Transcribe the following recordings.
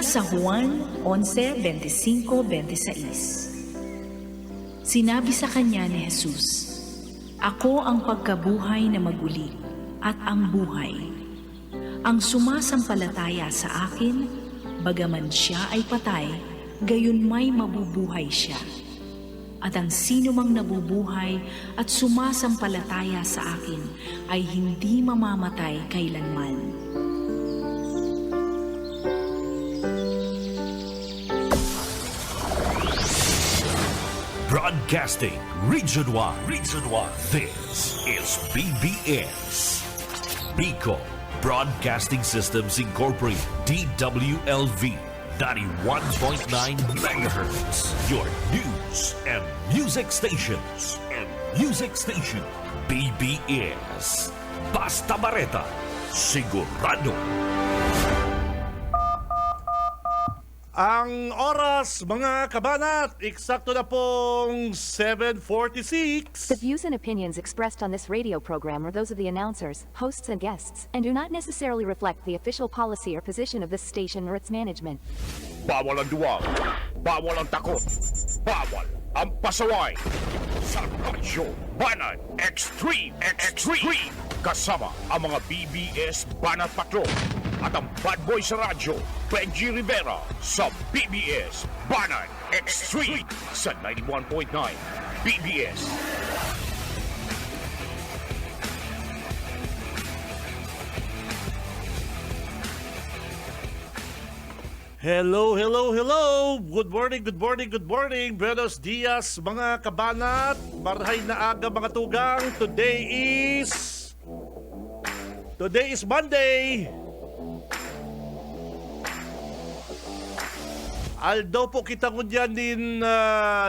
sa Juan 11:25-26. Sinabi sa kanya ni Jesus, "Ako ang pagkabuhay na maguli at ang buhay. Ang sumasampalataya sa akin, bagaman siya ay patay, gayon may mabubuhay siya. At ang sino mang nabubuhay at sumasampalataya sa akin ay hindi mamamatay kailanman." Broadcasting Region 1. This is BBS. Bicol Broadcasting Systems Incorporated. DWLV 91.9 megahertz. Your news and music stations. BBS. Basta Bareta. Sigurado. Ang oras, mga kabanat, eksakto na pong 7:46. The views and opinions expressed on this radio program are those of the announcers, hosts, and guests, and do not necessarily reflect the official policy or position of this station or its management. Bawal ang duwag, bawal ang takot, bawal ang pasaway. Sa Radyo Banat Extreme, kasama ang mga BBS Banat Patrol at ang bad boy sa radyo, Benji Rivera sa BBS Banat Extreme sa 91.9 BBS. Hello. Good morning. Buenos dias, mga kabanat. Marhay na aga, mga tugang. Today is Monday. Aldo po kita ko dyan din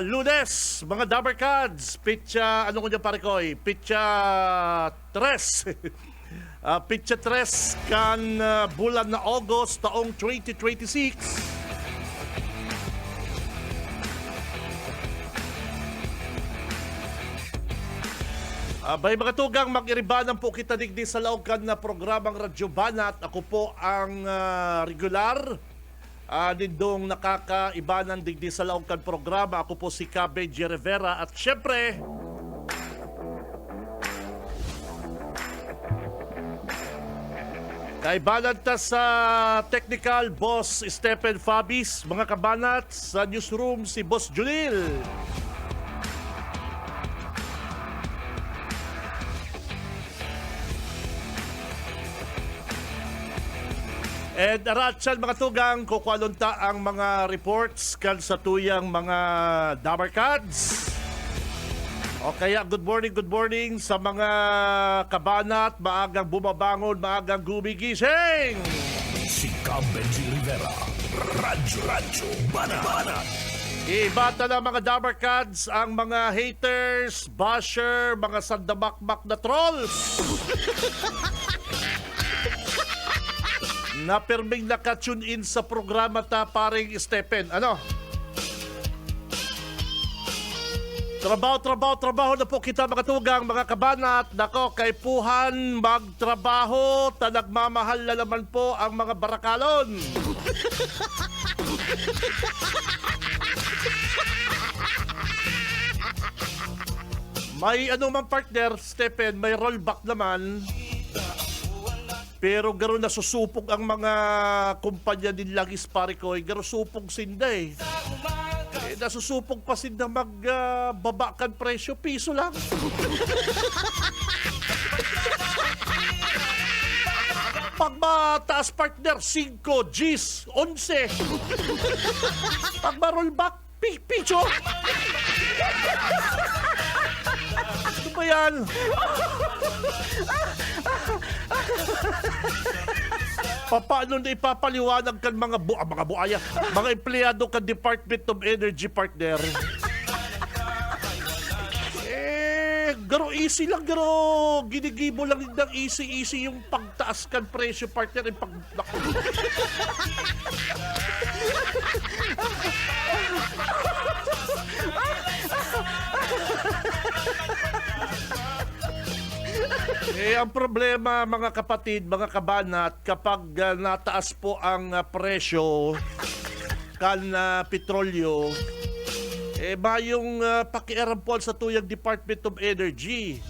Lunes, mga Dabarkads. Pitcha, ano ko dyan pare ko? Pitcha Tres. Pitcha Tres kan bulan na August taong 2026. Bay mga tugang, mag-iribanan po kita digdi sa laokan na programang Radyo Banat. Ako po ang regular nindong nakakaibanan digdi sa laokan programa. Ako po si Benji Rivera at syempre kaibanan ta sa technical boss Stephen Fabis, mga kabanat, sa newsroom si Boss Junil. And aratsan mga tugang, kukwalunta ang mga reports kan sa tuyang mga Dabarkads. O kaya good morning sa mga kabanat, maagang bumabangon, maagang gumigising. Si Benji Rivera. Radyo Banat. Ibata na mga Dabarkads ang mga haters, basher, mga sandamakmak na trolls. Na perming naka-tune in sa programa ta paring Stephen. Ano? Trabaho na po kita mga tugang, mga kabanat. Nako, kay puhan magtrabaho, nagmamahal na naman po ang mga barakalon. May ano man partner, Stephen, may rollback naman. Pero garo nasusupog ang mga kumpanya din Lagis Parikoy, garo supog sinda eh. Nasusupog pa sinda magbabakan presyo, piso lang. Pag mataas partner, 5, G's, 11. Pag ma-rollback, picho. Ano ba yan? Paano na ipapaliwanag kan mga buaya, mga empleyado kan Department of Energy partner? Garo easy lang, garo ginigibo lang ng easy yung pagtaas kan presyo partner yung Ang problema mga kapatid, mga kabanat, kapag nataas po ang presyo kan petrolyo, ba yung pakialam po sa tuyang Department of Energy.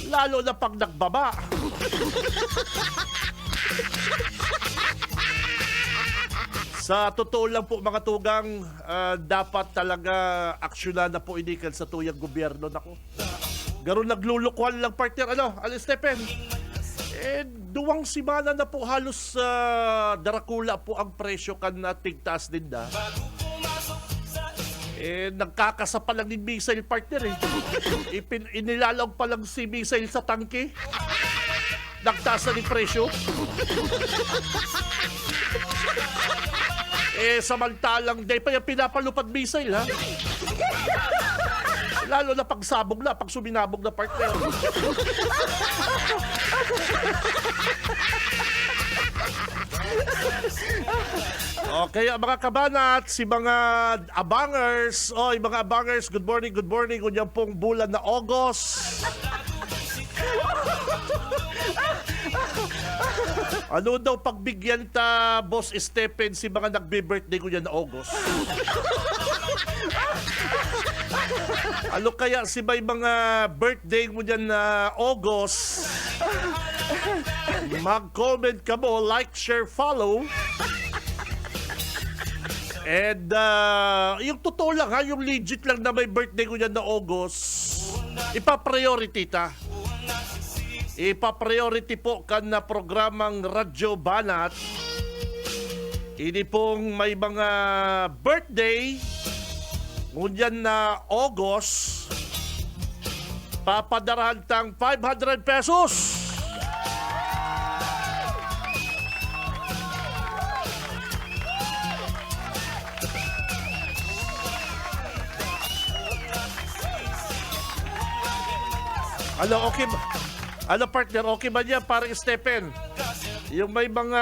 Lalo na pag nagbaba. Sa totoo lang po mga tugang, dapat talaga aksyonan na po inikan sa tuyang gobyerno. Nako. Garon naglulukuhan lang partner. Stephen? Duwang simana na po halos darakula po ang presyo kan tigtaas din na. Nagkakasa pa lang din missile partner Inilalog pa lang si missile sa tangke. Nagtaas na din presyo. Samantalang day pa yung pinapalupad missile ha. Lalo na pag sabog na, pag suminabog na partner. Kaya mga kabanat, si mga abangers, mga abangers, good morning, kunyang pong bulan na August. Ano daw pagbigyan ta, Boss Stephen, si mga nagbe-birthday ko yan na August? Ano kaya si may mga birthday mo dyan na August? Mag-comment ka mo, like, share, follow. And yung totoo lang yung legit lang na may birthday ko dyan na August, ipa-priority ta. Ipa-priority po kan na programang Radyo Banat. Ini pong may mga birthday ngunyan na August, papadarahan tang 500 pesos. Okay ba? Partner, okay ba niya parang Stephen? Yung may mga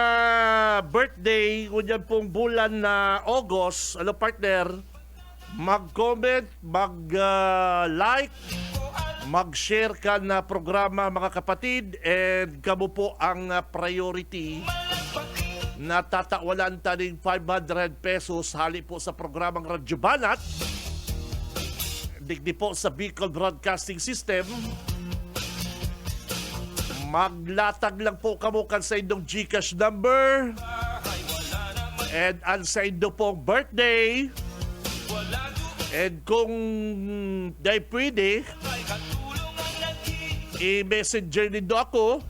birthday ngunyan pong bulan na August, partner? Mag-comment, mag-like, mag-share ka na programa mga kapatid, and kamo po ang priority na tatawalan taning 500 pesos hali po sa programang Radyo Banat. Digdi po sa Bicol Broadcasting System. Maglatag lang po kamo kan sa indong GCash number and ang sa indong pong birthday. And kung dahil pwede, i-messenger nindo ako.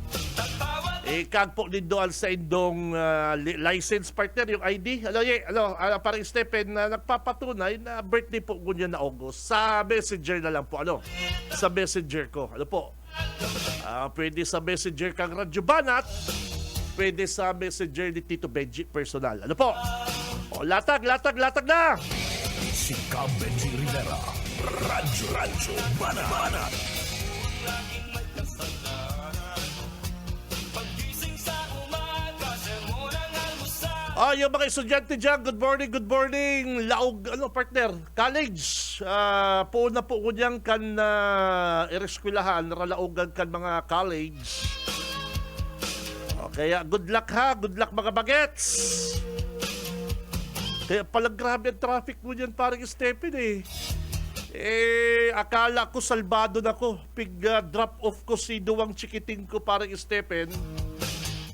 Kag po nindo ang sa indong license partner, yung ID. Parang Stephen na nagpapatunay na birthday po ngunyan na August. Sa messenger na lang po. Sa messenger ko. Pwede sa messenger kang Radyo Banat. Pwede sa messenger ni Tito Benji personal. Latag na! Si Cam Benji Rivera, Radyo Banat. Yung mga estudyante dyan, good morning. Laog, partner, college. Po na po ko dyan kan ireskwelahan, ralaogan kan mga college. Kaya good luck mga bagets. Kaya palang grabe ang traffic mo dyan parang Stephen akala ko salbado na ko. Drop off ko si Duwang Chikiting ko parang Stephen.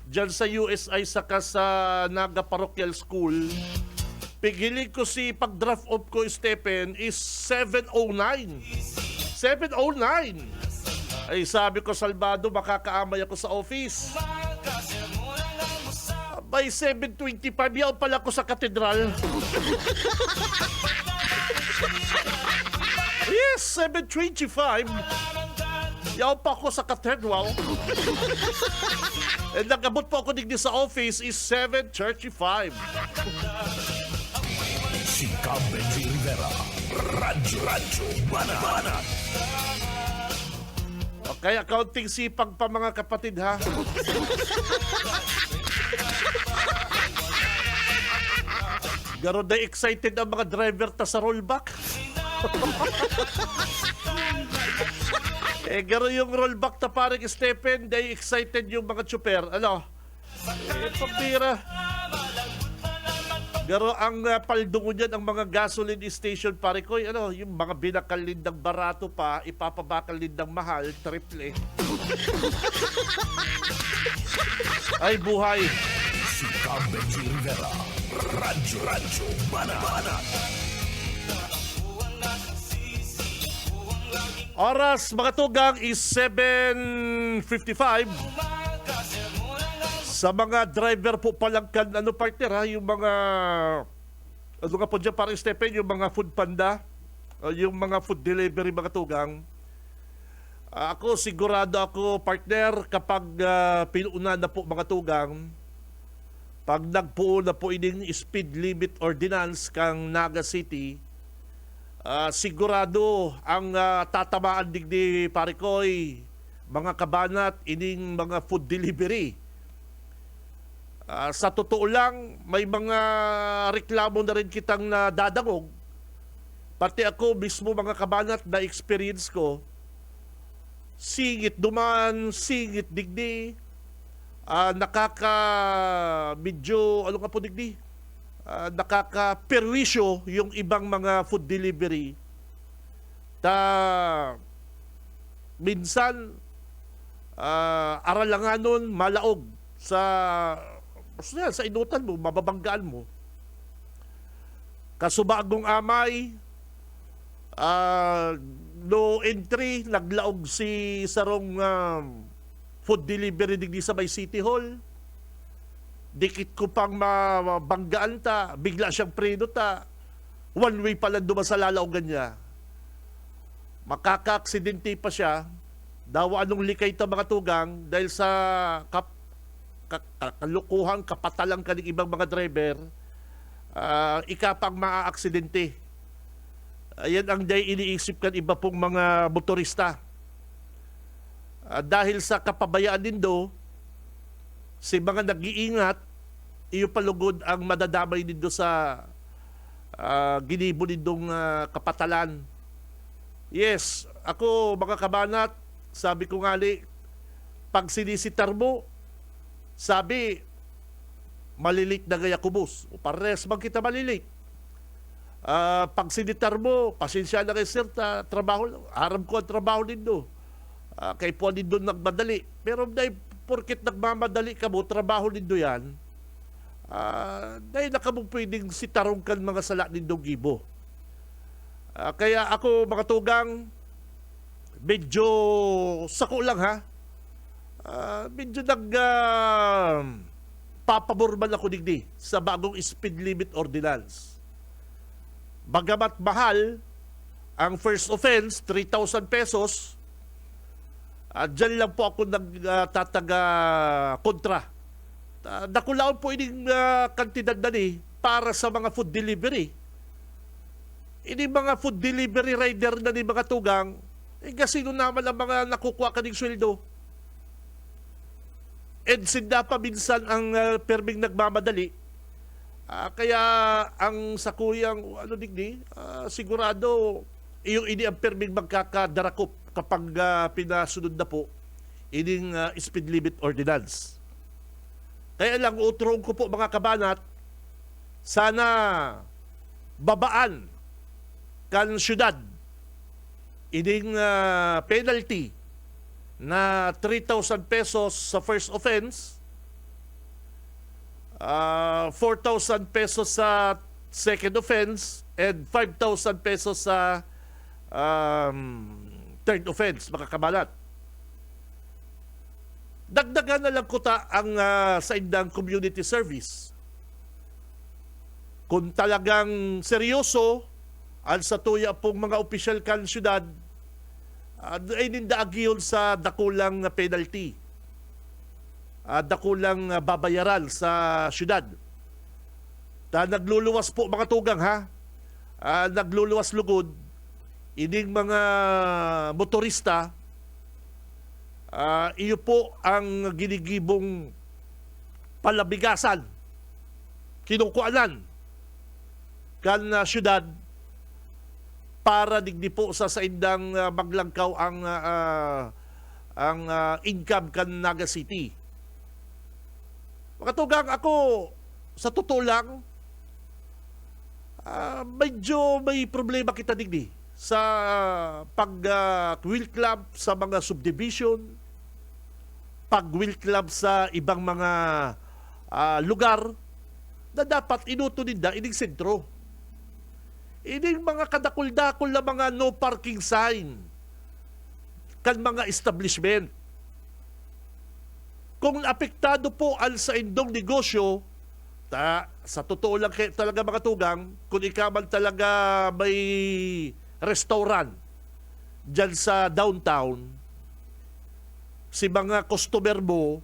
Diyan sa USI saka sa Naga Parochial School. Pigiling ko si pag-drop off ko Stephen is 7:09. 7:09. Ay sabi ko salbado makakaamay ako sa office. By 7:25, yaw pala ko sa katedral. Yes, 7:25. Yaw pa ako sa katedral. And nagabot po ako digdi sa office is 7:35. Si Cam Benji Rivera, Radyo Banat. Kaya kaunting sipag pa mga kapatid ha. Garo na excited ang mga driver ta sa rollback. Garo yung rollback na parang Stephen, day excited yung mga tsuper. Ano? Pambira. Garo ang paldungo niyan ang mga gasoline station pare ko. Ano, yung mga binakal lindang barato pa, ipapabakal lindang mahal, triple. Ay buhay. Si Cab Benji Rivera. Radyo Banat. Oras mga tugang is 7:55. Sa mga driver po palang partner ha, yung mga ano nga po dyan parang Stephen, yung mga food panda, yung mga food delivery mga tugang. Ako sigurado ako partner kapag pinuna na po mga tugang, pag nagpuo na po ining speed limit ordinance kang Naga City, sigurado ang tatamaan digdi pare koy mga kabanat ining mga food delivery. Sa totoo lang, may mga reklamo na rin kitang nadadangog. Pati ako mismo mga kabanat na experience ko, singit duman, singit digdi, medyo, ano ka po digdi, nakaka-perwisyo yung ibang mga food delivery. Minsan, aralanganon, malaog sa inutan mo, mababanggaan mo. Kasubagong amay, no entry, naglaog si sarong food delivery digdi sa may City Hall. Dikit ko pang mabanggaan ta, bigla siyang preno ta. One way pala dumasalalaogan niya. Makaka-aksidente pa siya. Daw anong likay ta mga tugang dahil sa kalukuhan, kapatalang ka ng ibang mga driver, ikapang maa-aksidente. Ayan ang day iniisip kan iba pong mga motorista. Dahil sa kapabayaan din do, si mga nag-iingat, iyo palugod ang madadamay din do sa ginibo nindong kapatalan. Yes, ako mga kabanat, sabi ko ngali, pag sinisitar mo, sabi, malilit na gaya kubos. O pares bang kita malilit? Pag sinitar mo, pasensya na kay sir, trabaho, aram ko ang trabaho nindo. Kay po nindo nagmadali. Pero dahil porket nagmamadali ka mo, trabaho nindo yan, dahil na ka mo pwedeng sitarong kan mga sala nindo gibo. Kaya ako mga tugang, medyo sako lang ha, medyo papaborman ako digdi sa bagong speed limit ordinance. Bagamat mahal ang first offense, 3,000 pesos, dyan lang po ako nagtataga kontra. Nakulaon po ining kantidad na ni para sa mga food delivery. Ini mga food delivery rider na ni mga tugang, sino naman ang mga nakukuha ka ng sweldo? Sinda pa minsan ang perming nagmamadali. Kaya ang sakuyang digdi, sigurado yung ini ang perming magkakadarakop kapag pinasunod na po ining speed limit ordinance. Kaya lang utrong ko po mga kabanat, sana babaan kan syudad ining penalty na 3,000 pesos sa first offense, 4,000 pesos sa second offense, and 5,000 pesos sa third offense, mga kabalat. Dagdagan na lang kuta ang sa indang community service. Kung talagang seryoso al sa tuya pong mga opisyal kan syudad, ay nindaagi yun sa dakulang penalty, dakulang babayaran sa syudad. Nagluluwas po mga tugang ha, nagluluwas lugod ining mga motorista, iyo po ang ginigibong palabigasan, kinukuanan kan syudad para digdi po sa indang maglangkaw ang income kan Naga City. Makatugang ako, sa totoo lang, medyo may problema kita digdi sa pag-will club sa mga subdivision, pag-will club sa ibang mga lugar na dapat inutunid na ining sentro. Ining mga kadakul-dakul na mga no parking sign kan mga establishment. Kung apektado po al sa indong negosyo, sa totoo lang talaga mga tugang, kung ikaw man talaga may restaurant dyan sa downtown, si mga customer mo,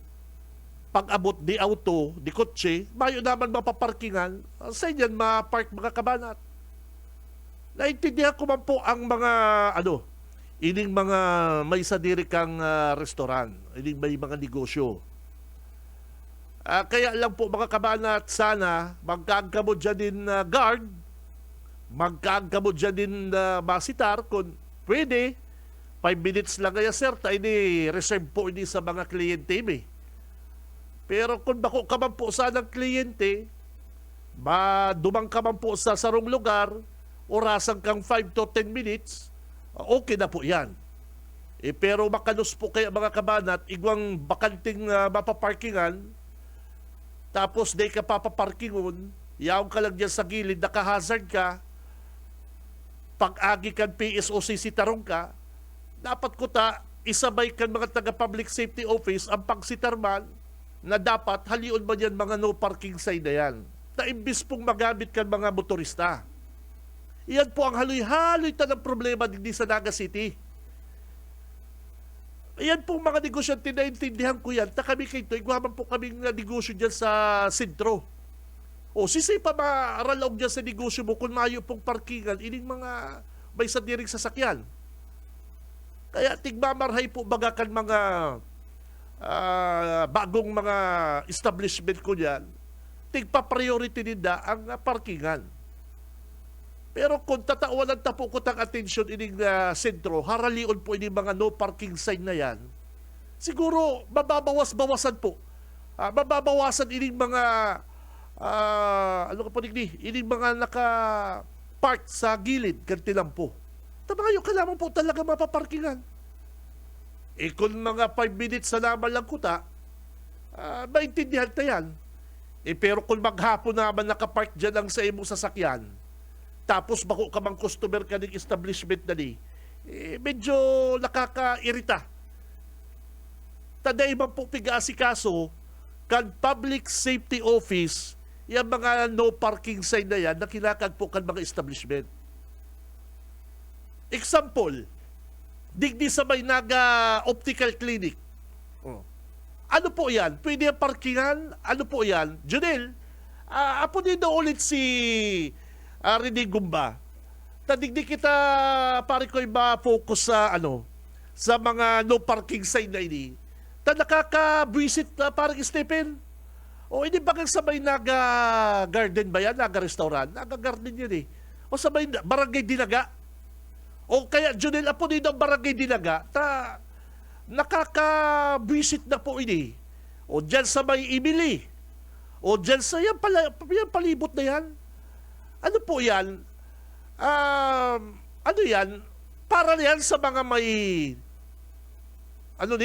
pag-abot di auto, di kotse, mayo naman mapaparkingan, sa inyan mapark mga kabanat. Naintindihan ko man po ang mga, ining mga may sadiri kang restaurant, ining may mga negosyo. Kaya lang po mga kabanat, sana magkaagka mo dyan din guard, magkaagka mo dyan din masitar, kung pwede, 5 minutes lang kaya sir, tayo ni reserve po ini sa mga kliyente mo. Pero kung bako ka man po sa ng kliyente, dumang ka man po sa sarong lugar, orasan kang 5 to 10 minutes, okay na po yan. Pero makalos po kaya mga kabanat, igwang bakanting mapaparkingan, tapos di ka papaparkingon, yaong ka lang dyan sa gilid, nakahazard ka, pag-agi kan PSOC sitarong ka, dapat kuta, isabay kan mga taga-public safety office ang pagsitarman na dapat halion ba yan mga no parking sign na yan. Na imbis pong magamit kan mga motorista. Iyan po ang haloy-haloy ng problema din sa Naga City. Iyan po mga negosyante, naintindihan ko yan. Ta kami kayo, igwaman po kaming negosyo dyan sa sentro. O sisi pa maralaog dyan sa negosyo mo kung mayo pong parkingan, ining mga may sadiring sasakyan. Kaya tigmamarhay po bagakan mga bagong mga establishment ko dyan, tigpa-priority nila ang parkingan. Pero kung tatawan ang tapukot ang atensyon ining sentro, haralion po ining mga no parking sign na yan, siguro mababawas-bawasan po. Mababawasan ining mga ining mga naka-park sa gilid kantilang po. Tabayo ka lamang po talaga mapaparkingan. Kung mga 5 minutes na naman lang kuta, maintindihan na yan. Pero kung maghapon naman nakapark dyan ang sa imong sasakyan, tapos bako ka mang customer ka ng establishment na ni, medyo nakakairita. Taday man po piga-asikaso, kan public safety office, yung mga no parking sign na yan, na kinakag po kan mga establishment. Example, digdi sa may Naga Optical Clinic. Ano po yan? Pwede yung parkingan? Ano po yan? Junel, apo dito ulit si Rene Gumba. Tadigdi kita, pare ko iba focus sa sa mga no parking sign na ini. Ta nakaka-visit parang Stephen. O hindi ba kang sabay Naga Garden ba yan? Naga Restaurant? Naga Garden yan O sabay Barangay Dinaga? O kaya Junel, apo dito ang Barangay Dinaga, nakaka-visit na po ini. O dyan sa may Emily. O dyan sa yan palibot na yan. Ano po yan? Ano yan? Para yan sa mga may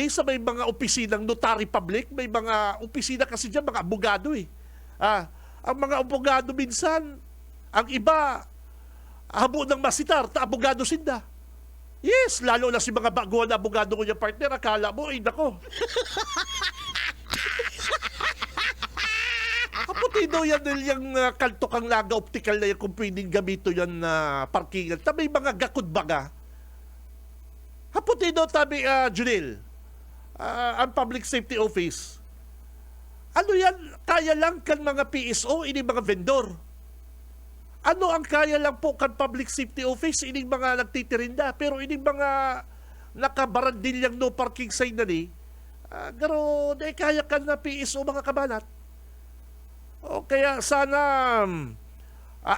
sa may mga opisinang notary public, may mga opisina kasi dyan, mga abogado ang mga abogado minsan, ang iba, habo ng masitar, abogado sinda. Yes, lalo na si mga baguhan na abogado ko yung partner, akala mo, nako. Kaputido yan yung kalto kang Naga Optical na yan kung pwedeng gamito yan na parkingan. May mga gakod baga. Kaputido tabi, Junel, ang Public Safety Office. Ano yan? Kaya lang kan mga PSO, ini mga vendor. Ano ang kaya lang po kan Public Safety Office, ini mga nagtitirinda. Pero ini mga nakabarandilyang no parking sign na ni, garo, kaya kan na PSO mga kabanat. O kaya sana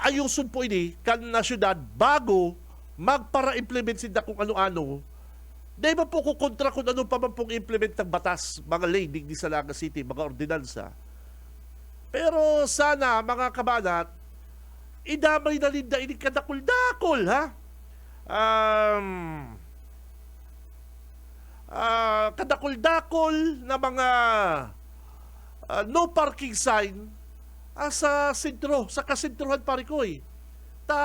ayusun po ini kan na syudad bago magpara-implement sila kung ano-ano, dahil ba po kukontra kung ano pa man pong implement ng batas, mga laning di Salaga City, mga ordinansa. Pero sana, mga kabanat, idamay na linda ini kadakol-dakol, ha? Kadakol-dakol na mga no parking sign sa sentro, sa kasentrohan parikoy.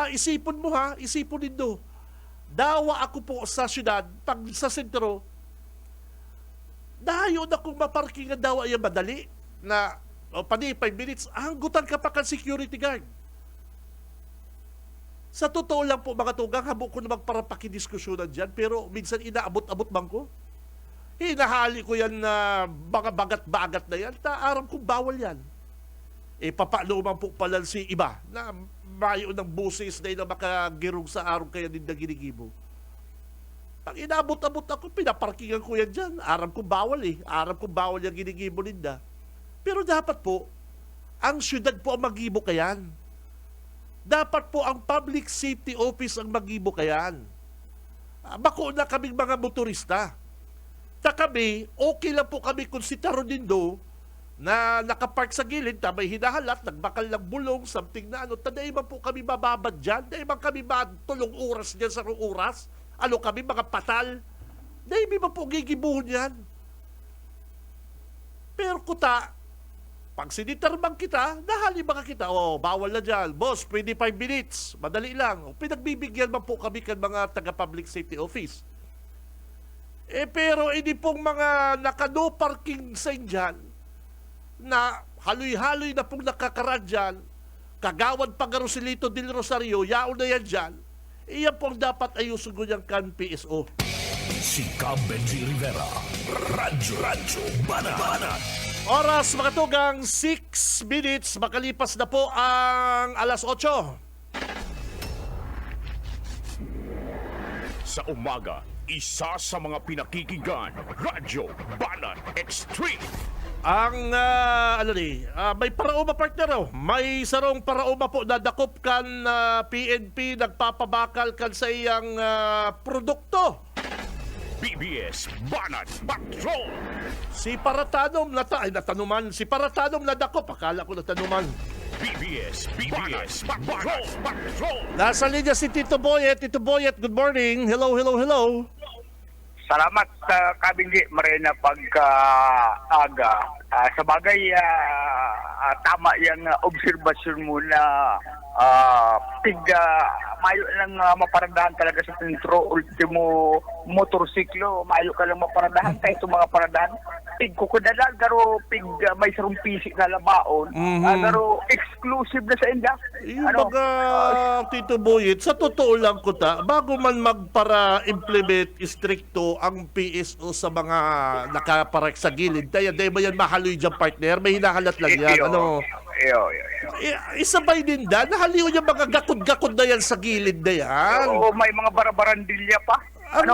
Isipon mo ha, isipon nindo. Dawa ako po sa syudad, pag sa sentro, dayon akong maparkingan dawa yung madali na pani 5 minutes, hanggutan ka pa kan security guard. Sa totoo lang po mga tugang, habo ko na magparapakidiskusyonan dyan, pero minsan inaabot-abot bang ko? Hinahali ko yan na mga bagat-bagat na yan, aram kong bawal yan. Papalo man po pala si iba na mayo ng buses na na makagirong sa araw kaya din na ginigibo. Pag inaabot-abot ako, pinaparkingan ko yan dyan. Aram kong bawal Aram kong bawal yung ginigibo ninda. Pero dapat po, ang syudad po ang magibo kayan. Dapat po ang Public Safety Office ang magibo kayan. Bako na kaming mga motorista. Kami, okay lang po kami kung si Taronindo na nakapark sa gilid, may hinahalat, nagbakal ng bulong, something na ano, taday man po kami mababad dyan, dahi man kami matulong oras dyan sa oras, ano kami, mga patal, dahi man po gigibuhon yan. Pero kuta, pag sinitarmang kita, nahali mga kita, bawal na dyan, boss, 25 minutes, madali lang, pinagbibigyan man po kami kan mga taga-public safety office. Pero hindi pong mga naka-no parking sign dyan, na haloy-haloy na pong nakakaraan dyan, kagawad pa Roselito del Rosario, yaon na yan dyan, iyan pong dapat ayusin ko yung kan PSO. Si Cab Benji Rivera, Radyo Banat. Oras mga tugang, 6 minutes, makalipas na po ang alas 8. Sa umaga, isa sa mga pinakikinggan, Radyo Banat Extreme. Ang, may paraoma partner may sarong paraoma po na dakop kan PNP nagpapabakal kan sa iyang produkto. BBS Banat Patrol. Si Paratanom natanuman. Si Paratanom na dakop. Akala ko natanuman. BBS Patrol. Nasa linya si Tito Boyet. Tito Boyet, good morning. Hello. Salamat sa Kabingi Marina pagka-aga. Sa bagay, tama yung obserbasyon mo na mayo lang maparadahan talaga sa sentro, ultimo motorsiklo, mayo ka lang maparadahan kahit itong mga paradahan. Kukudalan, pero may sarong pisik na labaon, pero exclusive na sa inda. Yung mga Tito Boyet, sa totoo lang ko bago man magpara-implement stricto ang PSO sa mga nakaparek sa gilid, dahil ba yan mahaloy dyan partner? May hinahalat lang yan. Isabay din nahaliw yung mga gakod-gakod na yan sa gilid na yan. Oo, may mga barabarandilya pa. Ang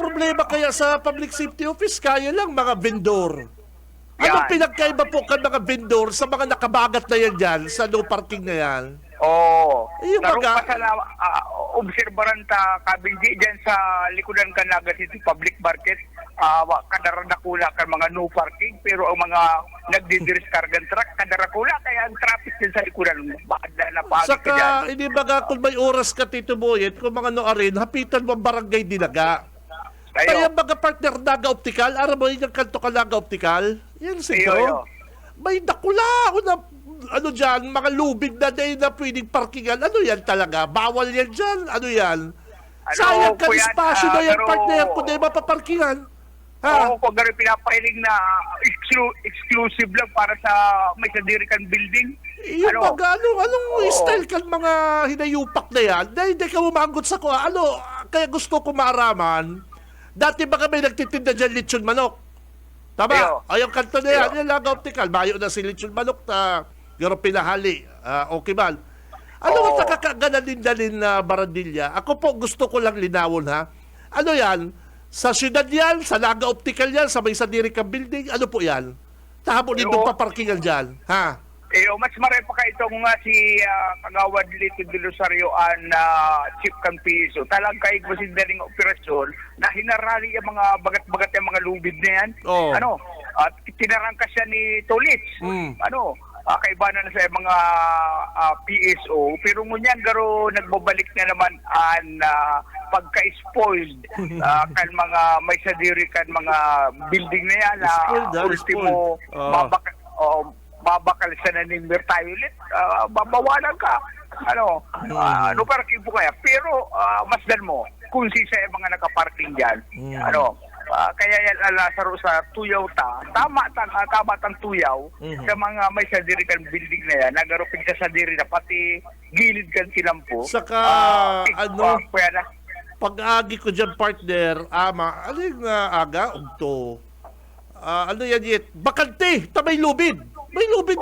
problema kaya sa public safety office, kaya lang mga vendor. Anong Yan. pinagkaiba po kan mga vendor sa mga nakabagat na yan dyan, sa no parking na yan? Oo. Yung Pero mga- obserbaran ta Kabingi dyan sa likudan ka Naga City Public Market, kadaradakula ka mga no parking, pero ang mga nagdidiriskargan truck, kadarakula, kaya ang traffic din sa likudan, bakit na napagod ka dyan? Saka, hindi baga kung may oras ka, Tito Boyet, kung mga no arin, hapitan mo ang barangay Dinaga. Kaya mga partner Naga Optical, aram mo yung kanto ka Naga Optical? Yan Iyo. siguro. May dakula ako na, dyan, mga lubid na day na pwedeng parkingan. Ano yan talaga? Bawal yan dyan. Ano yan? Sayang ka kuya, espasyo na yan, pero- partner, kung di mapaparkingan. Ha? Oo, kung gano'n pinapahiling na exclusive lang para sa may sadirikan building. Yung mga, anong style kan mga hinayupak na yan? Dahil hindi ka umagot sa ko. Kaya gusto ko maaraman. Dati baka may nagtitinda dyan lechon manok. Tama? Iyo. Yung kanto na yan. Iyo. Yung Naga Optical. Bayo na si lechon manok na pero pinahali. Okay man. Ano ang nakakaganan na barandilya? Ako po gusto ko lang linawon ha. Ano yan? Sa syudad yan? Sa Naga Optical yan? Sa may Sadiricam building? Ano po yan? Tahabo din Iyo. paparkingan dyan. Ha? Mas maray pa ka itong si Kagawad Lito de Rosario ang Chief Campiso. Talang kaig masindaling operasyon na hinarali yung mga bagat-bagat yung mga lubid na yan. Oh. At tinarangka siya ni Tolits. Kaibanan na sa mga PSO. Pero ngunyan garo nagbabalik na naman ang pagka-spoiled kan mga may sadiri kan mga building na yan na ultimo babakal sa nanimir tayo ulit, babawalan ka. Parking po kaya. Pero, masdan mo, kung sisa yung mga nakaparking dyan, kaya yan, Lazaro, sa tuyaw tama tang tuyaw, sa mga may sadiri kan building na yan, nagarupin sa sadiri na, pati gilid kan silampo. Saka, pag-agi ko dyan, partner, ano yung aga? Ugto. Ano yan yet? Bakante, tabay lubid. May lubid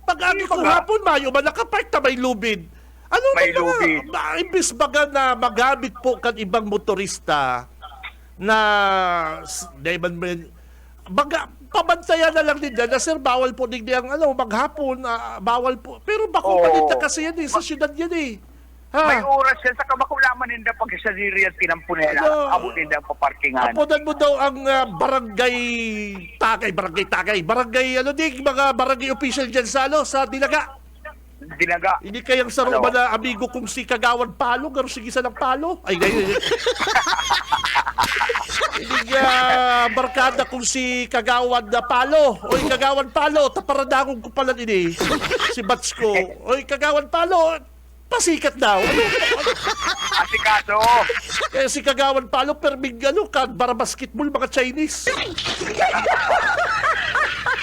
Pag-agi ko hapon, Mayo, malakapark tabay lubid. Ano may lubid. Imbis baga na magamit po kan ibang motorista na baga, pabantayan na lang din dyan na sir, bawal po din ang maghapon, bawal po. Pero bako paninda kasi yan sa syudad yan May oras yan sa kamakulaman ninda pag sa diri at pinampunela. Abo ninda ang paparkingan. Apodan mo daw ang barangay mga barangay official dyan sa Dinaga. Hindi kayang saro ba na amigo kung si Kagawad Palo, garo sige sa ng Palo? Ay, ngayon. Hindi barkada kung si Kagawad na Palo. Oy, Kagawad Palo, taparadangog ko pala ini. Si Bats ko. Oy, Kagawad Palo, pasikat daw. Asikaso. Si Kagawad Palo, perming para basketball, mga Chinese.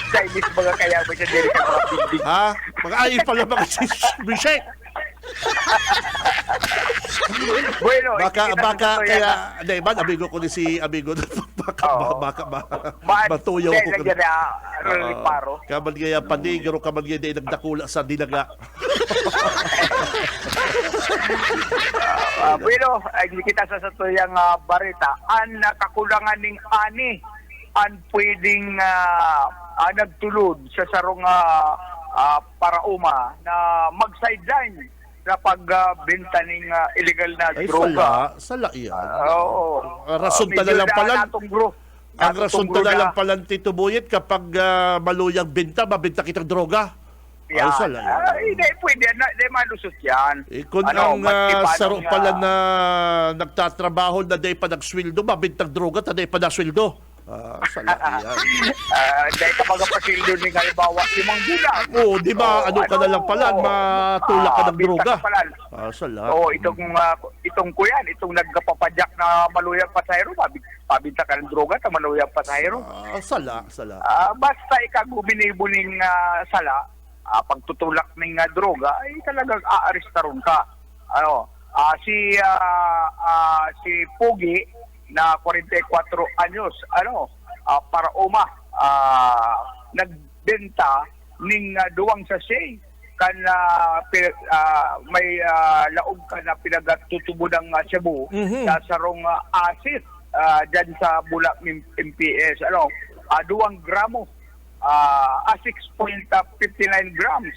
Chinese mga kaya ba siya diri ka mga building. Mga ayun pala mga Bishek. Bueno, baka kaya, hindi man, amigo ko ni si amigo. Baka matuyaw ko. Kaman kaya panigaro, kaman kaya di nagdakula sa Dinaga. Bueno, kita sa tuyang barita, ang kakulangan ng ani ang pwedeng nagtulod sa sarong parauma na mag-sideline sa pagbenta ng illegal na droga. Sala yan. Rason tala lang pala. Ang rason tala lang pala Tito Boyet kapag maluyang benta, mabenta kitang droga. Yan. Hindi, pwede. Hindi malusot yan. Kung ang saro pala na nagtatrabaho na day pa nagsweldo, mabintang droga, taday pa nagsweldo. Sala yan. Dahil kapag pasildo ni halimbawa 5 bulan. Di ba? Ka na lang pala, matulak ka ng droga. Sala. Itong kuyan, itong nagpapadyak na maluyang pasahero, pabinta ka ng droga sa maluyang pasahero. Sala. Basta ikagubinibo ng sala, pagtutulak ng droga, ay talagang aaristaron ka. Si Pugi, na 44 anyos, para nagbenta ng duwang sachet kan may laog ka na pinagtutubo ng Cebu sa sarong acid dyan sa Bula MPS. 2 gramo, 6.59 grams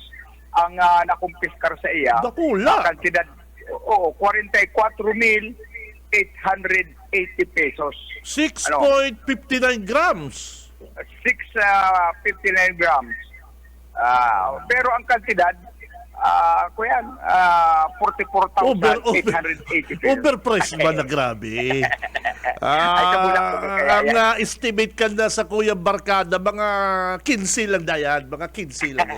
ang nakumpiskar sa iya. Dakula. Kantidad 44,880 pesos. 6.59 grams. 6.59 grams. Pero ang kantidad, kuyan, 44,880 pesos. Overpriced ba na grabe? Ang estimate ka na sa Kuya Barkada, mga 15 lang dayan. Mga 15 lang.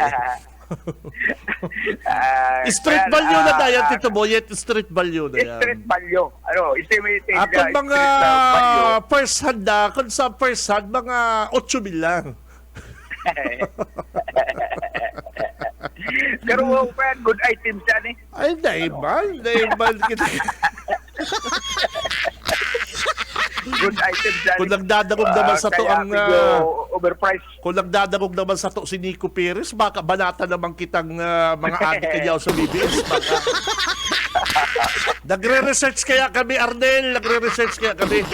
Street value na dayan, Tito Boyet. Street value na yan. Street value. Estimated kung mga first hand kung sa first hand, mga 8,000 lang. Pero good items yan Ay, daiman kita. Good items yan. Kung nagdadagog naman sa to ang overpriced. Kung nagdadagog naman sa to si Nico Perez, baka banata naman kitang mga adik niya sa BBS. Nagre-research kaya kami, Arnel. Nagre-research kaya kami.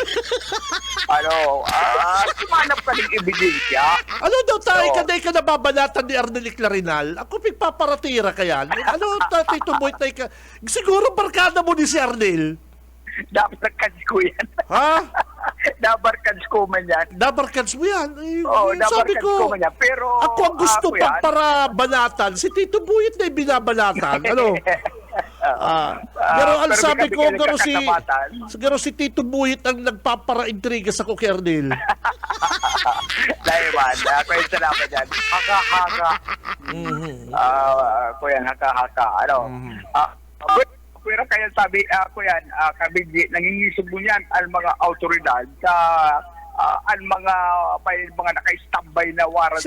Sumanap ka ng ebidensya. Ano daw tayo, Oo. kaday ka nababalatan ni Arnel Clarinal? Ako pigpaparatira kaya. Ano, Tito Boy, tayo ka? Siguro barkada mo ni si Arnel. Dabarkans ko yan. Ha? Dabarkans ko man yan. Dabarkans mo yan. Eh, Oo, sabi dabarkans ko, ko man yan. Pero, ako ang gusto ako yan. pag para banatan. Si Tito Buyit na yung binabalatan. Ano? Pero ang pero sabi may ko, nagkakatamatan. siguro si Tito Buyit ang nagpapara-intriga sa Kukernil. Dahil man, kaya salamat yan. Haka-haka. Kuya, haka-haka. Pero kaya sabi ko yan, Kabigi, nangingisog mo yan ang mga autoridad sa ang mga naka-standby na warrant.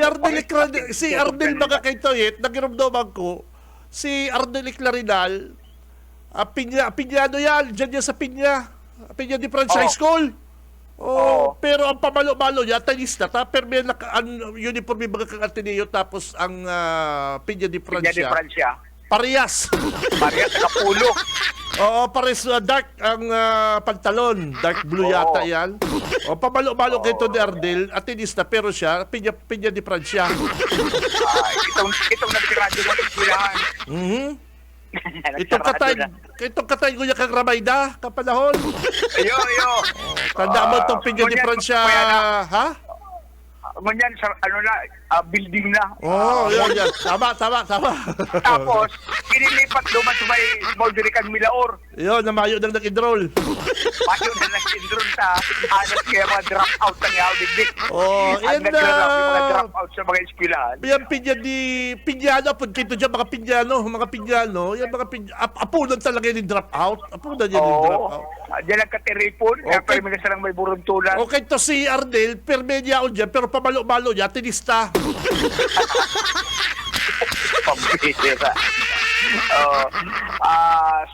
Si Ardel Magakaitoyet, nagirumdoman ko, si Ardel Clarinal, Piñano yan, dyan yan sa Piña de Franchise School. Oh, pero ang pamalo-malo niya, tenista ta, pero may uniform yung mga kang Ateneo, tapos ang Piña de Piña de Francia. Francia. Parehas. Parehas nakapulo. Oo, pares dark ang pantalon. Dark blue yata yan. O, pamalo-malo kay Tony Ardel, atinista, pero siya, Piña de Francia. Itong nagsiradyo mo nagsilahan. Itong katay ko niya kang Ramayda, kapanahon. Yo. Tanda mo itong Piña de Francia, ha? Ngunyan, building na. Yan. Tama. Tapos, inilipat duman sa may Molderican Milaor. Yun, namayo nang nag-enroll. Mayo na nag-indron sa anak kaya mga drop out ng yaw-digdig. Yan Ang yung mga drop out sa mga eskwelahan. Yan, Piñano, pag kito dyan, mga Piñano, yan mga apunan talaga yung drop out. Apunan yan yung drop out. Diyan ang katiripon, kaya Okay. pwede mo lang may buruntulan. Okay, to si Ardel, permedya on dyan, pero pamalo-malo niya, tinista. Pambihira.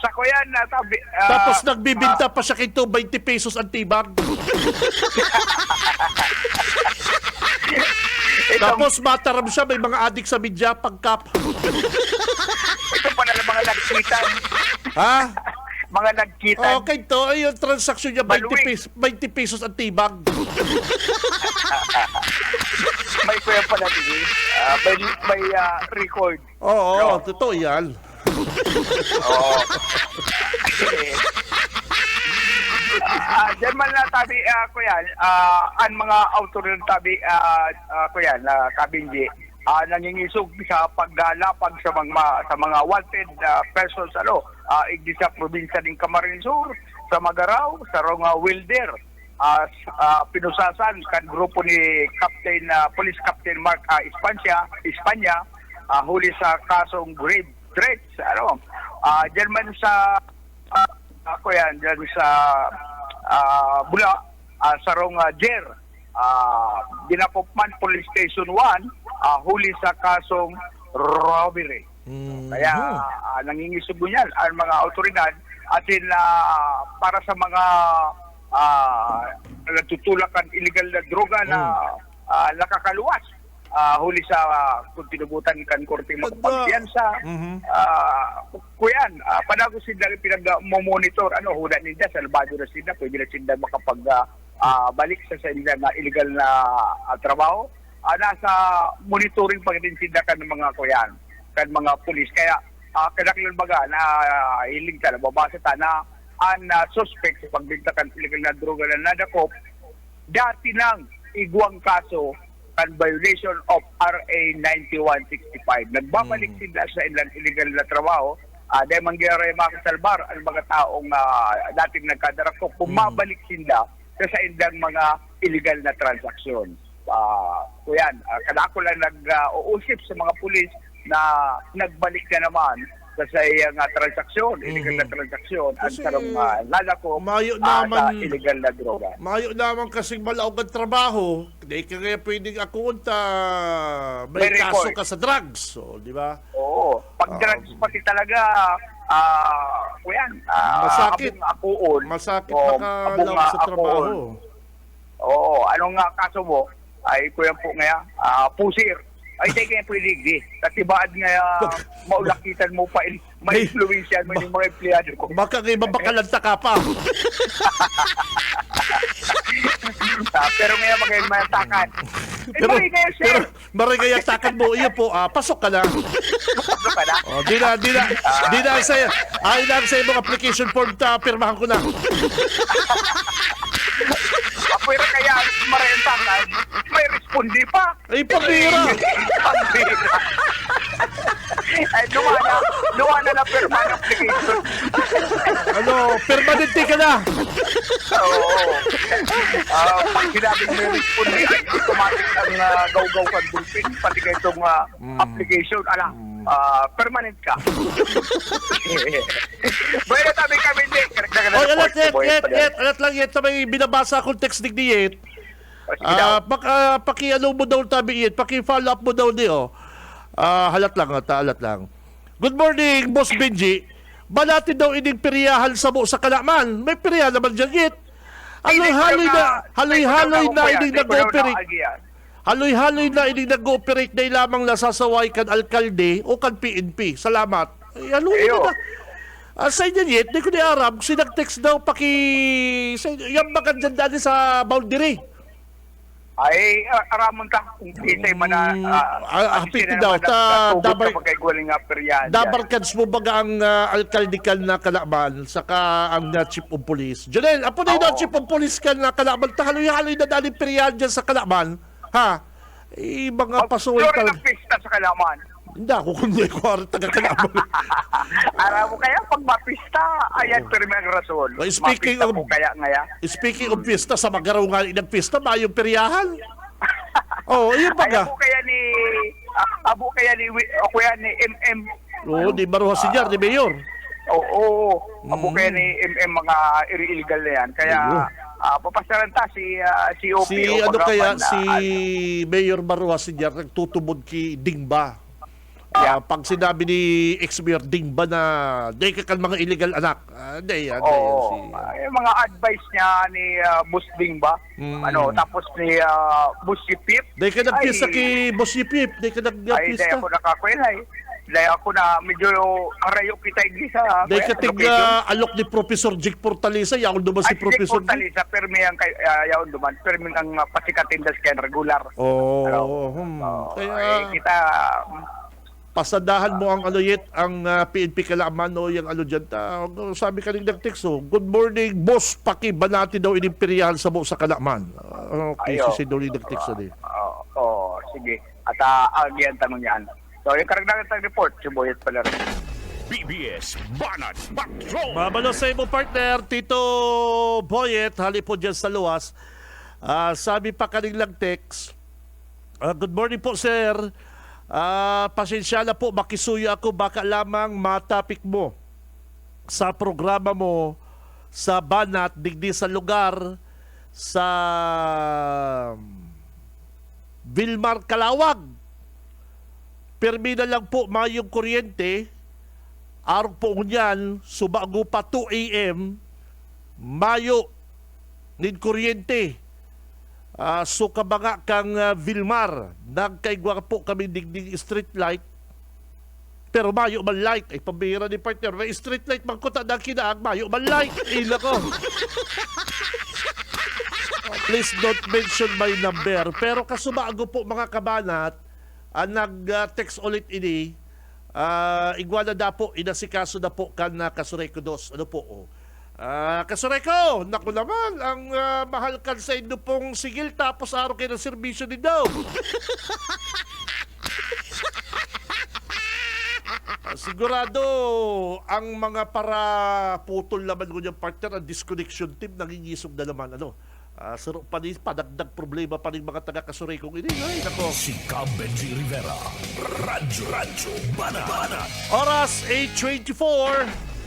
Sa kuyan na tabi... Tapos nagbibinta pa siya kito 20 pesos ang tibag. Tapos mataram siya, may mga adik sa media pagkap. Ito pa na lang mga nagkitan. Ha? Mga nagkitan. Okay to, ay yung transaksyon niya, 20 pesos ang tibag. May kuya pa natin may record. Oo, totoo yan. Oo. Diyan man na tabi, kuya, ang mga autoridad tabi, kuya, Kabinji, nangingisog sa paglalapag sa mga wanted persons, igdi sa probinsya ng Camarines Sur, sa Magaraw, sa Wilder, pinusasan kan grupo ni Police Captain Mark Espanya, huli sa kasong grave threats. Diyan man sa diyan sa Bula, sa Jer, Dinapopman Police Station 1, huli sa kasong robbery. Kaya nangingisog niyan ang mga autoridad atin para sa mga natutulakan illegal na droga na nakakaluwas. Huli sa kung tinubutan kan korte magpagpiyansa. Kuyan, panago sila pinag-monitor, huda nila, salbado na sila, pwede na sila makapag-balik sa sila na illegal na trabaho. Nasa monitoring pa din sila kan mga kuyan, kan mga pulis. Kaya, kadaklan baga na hiling ta, nababasa ta na ang suspect sa pagbinta kan illegal na droga na nadakop, dati nang iguang kaso kan violation of RA 9165. Nagbabalik sila sa ilang illegal na trabaho. Dahil mangyari makasalbar ang mga taong dating nagkadarako, pumabalik sila sa ilang mga illegal na transaksyon. Kuyan, kadako lang nag-uusip sa mga pulis na nagbalik na naman sa iyang transaksyon, illegal na transaksyon, at sarong lalako sa illegal na droga. Mayo naman kasing malaog ang trabaho, hindi ka kaya pwedeng akunta, may kaso ka sa drugs, so, di ba? Oo, pag drugs pati talaga, kuyan, masakit o makalaog sa trabaho. Oo, anong kaso mo? Ay kuyan po ngayon, pusir. ay di kaya pwede di. Katibaan nga maulakitan mo pa, ma-influensyan mo yung mga empleyado ko. Baka nga iba bakalanta ka pa. Pero ngayon magayang pero, pero marigay takan mo, iyo po, pasok ka na. Ano ka na? Oh, di na ang sa'yo. Ay lang sa ibang application form, pirmahan ko na. Pero kaya marentangan, may respondi pa. Ay, pambira. Pambira. Ay, luwa na perma ng application. Permanente ka na. Oo. Pag sinabing may respondi, ay automatic ang gaw-gaw kang bulpin, pati kayo itong application. Permanent ka. Bueno, tabi kami din. Oy, alat lang yet. May binabasa akong text ni Yet. Paki-ano mo daw tabi Yet. Paki-follow up mo daw niyo. Halat lang. Good morning, Boss Benji. Balati daw ining peryahan sa mo sa Kalaman. May peryahan naman dyan Yet. Haloy-haloy na ining nag-ooperate. Haloy-haloy na ining nag-ooperate na lamang nasasaway kan alkalde o kan PNP. Salamat. Ay, haloy na. Sa inyo Yet, di ko ni Arab, sinag-text daw yung magandyan dali sa boundary. Ay, aramon ta. Kung isay man na... Hapit daw, dabarkads mo baga ang alkaldikan na Kalaban, saka ang chief of police. Janelle, apo na yung chief of police ka na Kalaban, haloy-haloy na dali peryan dyan sa Kalaban. Ha? Mga pasuway talaga. Florida pista sa Kalaman. Hindi ako kundi ko taga-Kalaban. Alam mo kaya pag mapista, ayan pero may rason. Speaking of pista, sa Magaraw nga ng pista, mayong peryahan. Yun baga. Abo kaya ni MM. Oo, di Baruha si Jar, di Mayor. Oo. Abo kaya ni MM mga illegal na yan. Kaya papasaran ta si OP. Si Mayor Baruha si Jar, nagtutubod ki Dingba. Pag sinabi ni ex-mayor Dingba na di ka kan mga illegal anak. Yung mga advice niya ni Boss Dingba. Tapos ni Boss Yipip. Di ka nagpista ki Boss Yipip. Di ka nagpista. Ay, di ako nakakwelay. Dahil ako na medyo arayo kita iglesia. Dahil katig alok ni Professor Jake Portalisa, yaon duman si Professor Jake Portalisa, pero may ang yaon duman, pero may ang pasikatin das kaya regular. Kaya kita... pasadahan mo ang ang PNP Kalaman o yung dyan. Sabi ka rin nag-text, good morning, boss, pakibanati daw inimperyahan sa mo sa Kalaman. Okay, si Sidoli nag-text din. Sige. At yan tanong yan. So, yung karagdagan report, si Boyet pala rin. BBS Banat Patrol. Mabalo sa imo partner, Tito Boyet, hali po dyan sa luwas. Sabi pa kanilang text, good morning po, sir. Pasensya na po, makisuyo ako, baka lamang matapik mo sa programa mo sa Banat, digdi sa lugar sa Vilmar, Calawag. Permi na lang po mayong kuryente, araw po nyan, subago pa 2 a.m., mayo, need kuryente. So kabaga kang Vilmar, nagkaigwa po kami digdig street light, pero mayo man light, ay pambira ni partner, may street light man ko tadang kinaag, mayo man light, ila ko. Please don't mention my number, pero kasubago po mga kabanat, nag-text ulit ini, igwala na po, inasikaso na po kan Kasureko Dos, Kasureko, naku naman, ang mahal kan sa inyo pong sigil tapos araw kayo ng servisyo din daw. Sigurado, ang mga para putol naman ko niyang partner, ang disconnection team, nangingisog na naman. Saro pa rin, padagdag problema pa rin mga taga-Kasureko. Ay, nako. Si Benji Rivera, Radyo Banat. Oras 8:24.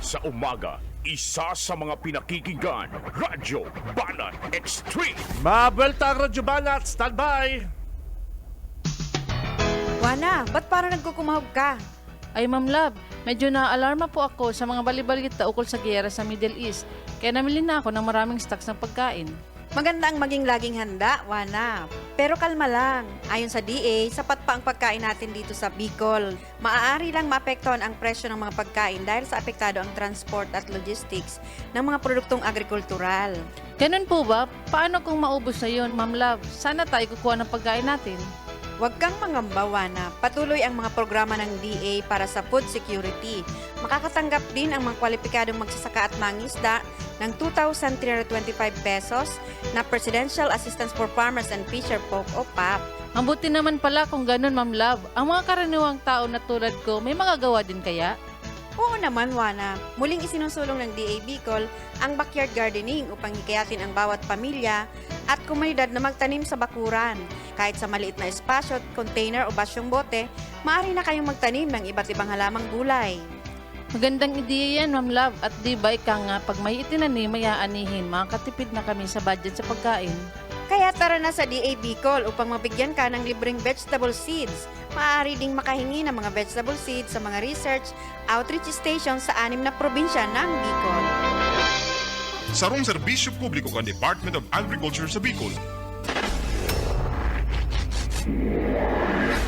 Sa umaga, isa sa mga pinakikinggan, Radyo Banat Extreme. Mabelta ang Radyo Banat, standby. Wana, ba't parang nagkukumahog ka? Ay, Ma'am Love, medyo na-alarma po ako sa mga balibalita ukol sa giyera sa Middle East. Kaya namili na ako ng maraming stocks ng pagkain. Maganda ang maging laging handa, Wana. Pero kalma lang. Ayon sa DA, sapat pa ang pagkain natin dito sa Bicol. Maaari lang maapektuhan ang presyo ng mga pagkain dahil sa apektado ang transport at logistics ng mga produktong agrikultural. Ganun po ba? Paano kung maubos na yun, Ma'am Love? Sana tayo kukuha ng pagkain natin. Huwag kang mangamba, Wana. Patuloy ang mga programa ng DA para sa food security. Makakatanggap din ang mga kwalipikadong magsasaka at mangisda ng 2,325 pesos na Presidential Assistance for Farmers and Fisher Folk o PAP. Ang buti naman pala kung ganun, Ma'am Love. Ang mga karaniwang tao na tulad ko, may magagawa din kaya? Oo naman, Wana. Muling isinusulong ng DA Bicol ang backyard gardening upang hikayatin ang bawat pamilya at komunidad na magtanim sa bakuran. Kahit sa maliit na espasyo, container o basyong bote, maaari na kayong magtanim ng iba't ibang halamang gulay. Magandang ideya yan, Ma'am Love. At di ba ika nga, pag may itinanim, may aanihin, makakatipid na kami sa budget sa pagkain. Kaya tara na sa DA Bicol upang mabigyan ka ng libreng vegetable seeds. Maaari ding makahingi ng mga vegetable seeds sa mga research outreach stations sa 6 na probinsya ng Bicol. Sarong serbisyo publiko kan Department of Agriculture sa Bicol.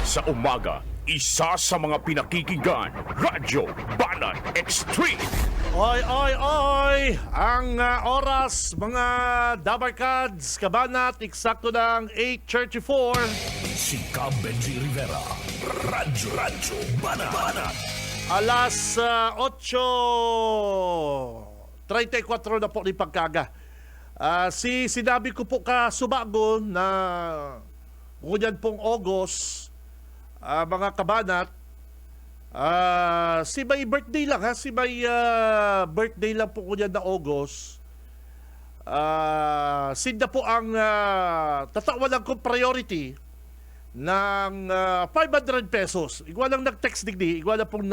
Sa umaga, isa sa mga pinakikinggan, Radyo Banat Extreme. Oy, oy, oy! Ang oras, mga Dabarkads, Kabanat, eksakto ng 8:34. Si Cab Benji Rivera. Radyo Banat. Alas 8:34 na po ni pagkaga. Sinabi ko po ka subago na ngunyan pong August, mga Kabanat, si may birthday lang ha, si may birthday lang po ngunyan na August. Sinda po ang tatawalan kong priority ng 500 pesos. Igwa lang nag-text digdi, igwa na pong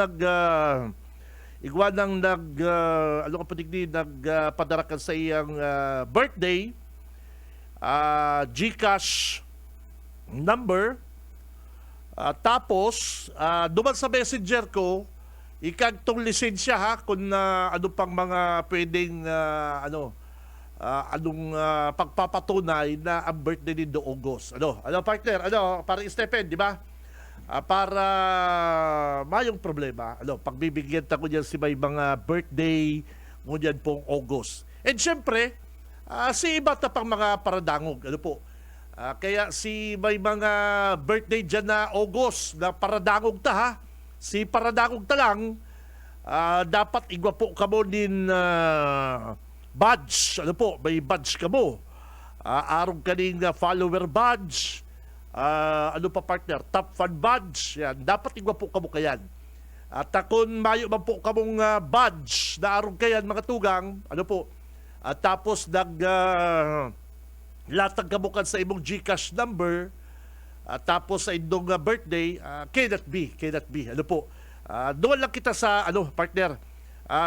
nagpadarakan sa iyang birthday, GCash number, tapos duman sa messenger ko, ikagtong lisensya ha, kung ano pang mga pwedeng pagpapatunay na ang birthday ni Do August. Ano partner? Parang Stephen, di ba? Para mayong problema. Pagbibigyan ko niyan si may mga birthday ngunyan pong August. And syempre, si iba ta pang mga paradangog. Kaya si may mga birthday dyan na August na paradangog ta ha. Si paradangog ta lang, dapat igwa po ka mo din badge. May badge ka mo. Arong kaning follower badge. Partner? Top fan badge. Yan. Dapat igwa po ka mo kayan. At kung mayo man po ka mong badge na arong kayan, mga tugang, tapos latag ka mo kan sa imong GCash number, tapos sa indong birthday, cannot be. Duwan lang kita sa, partner,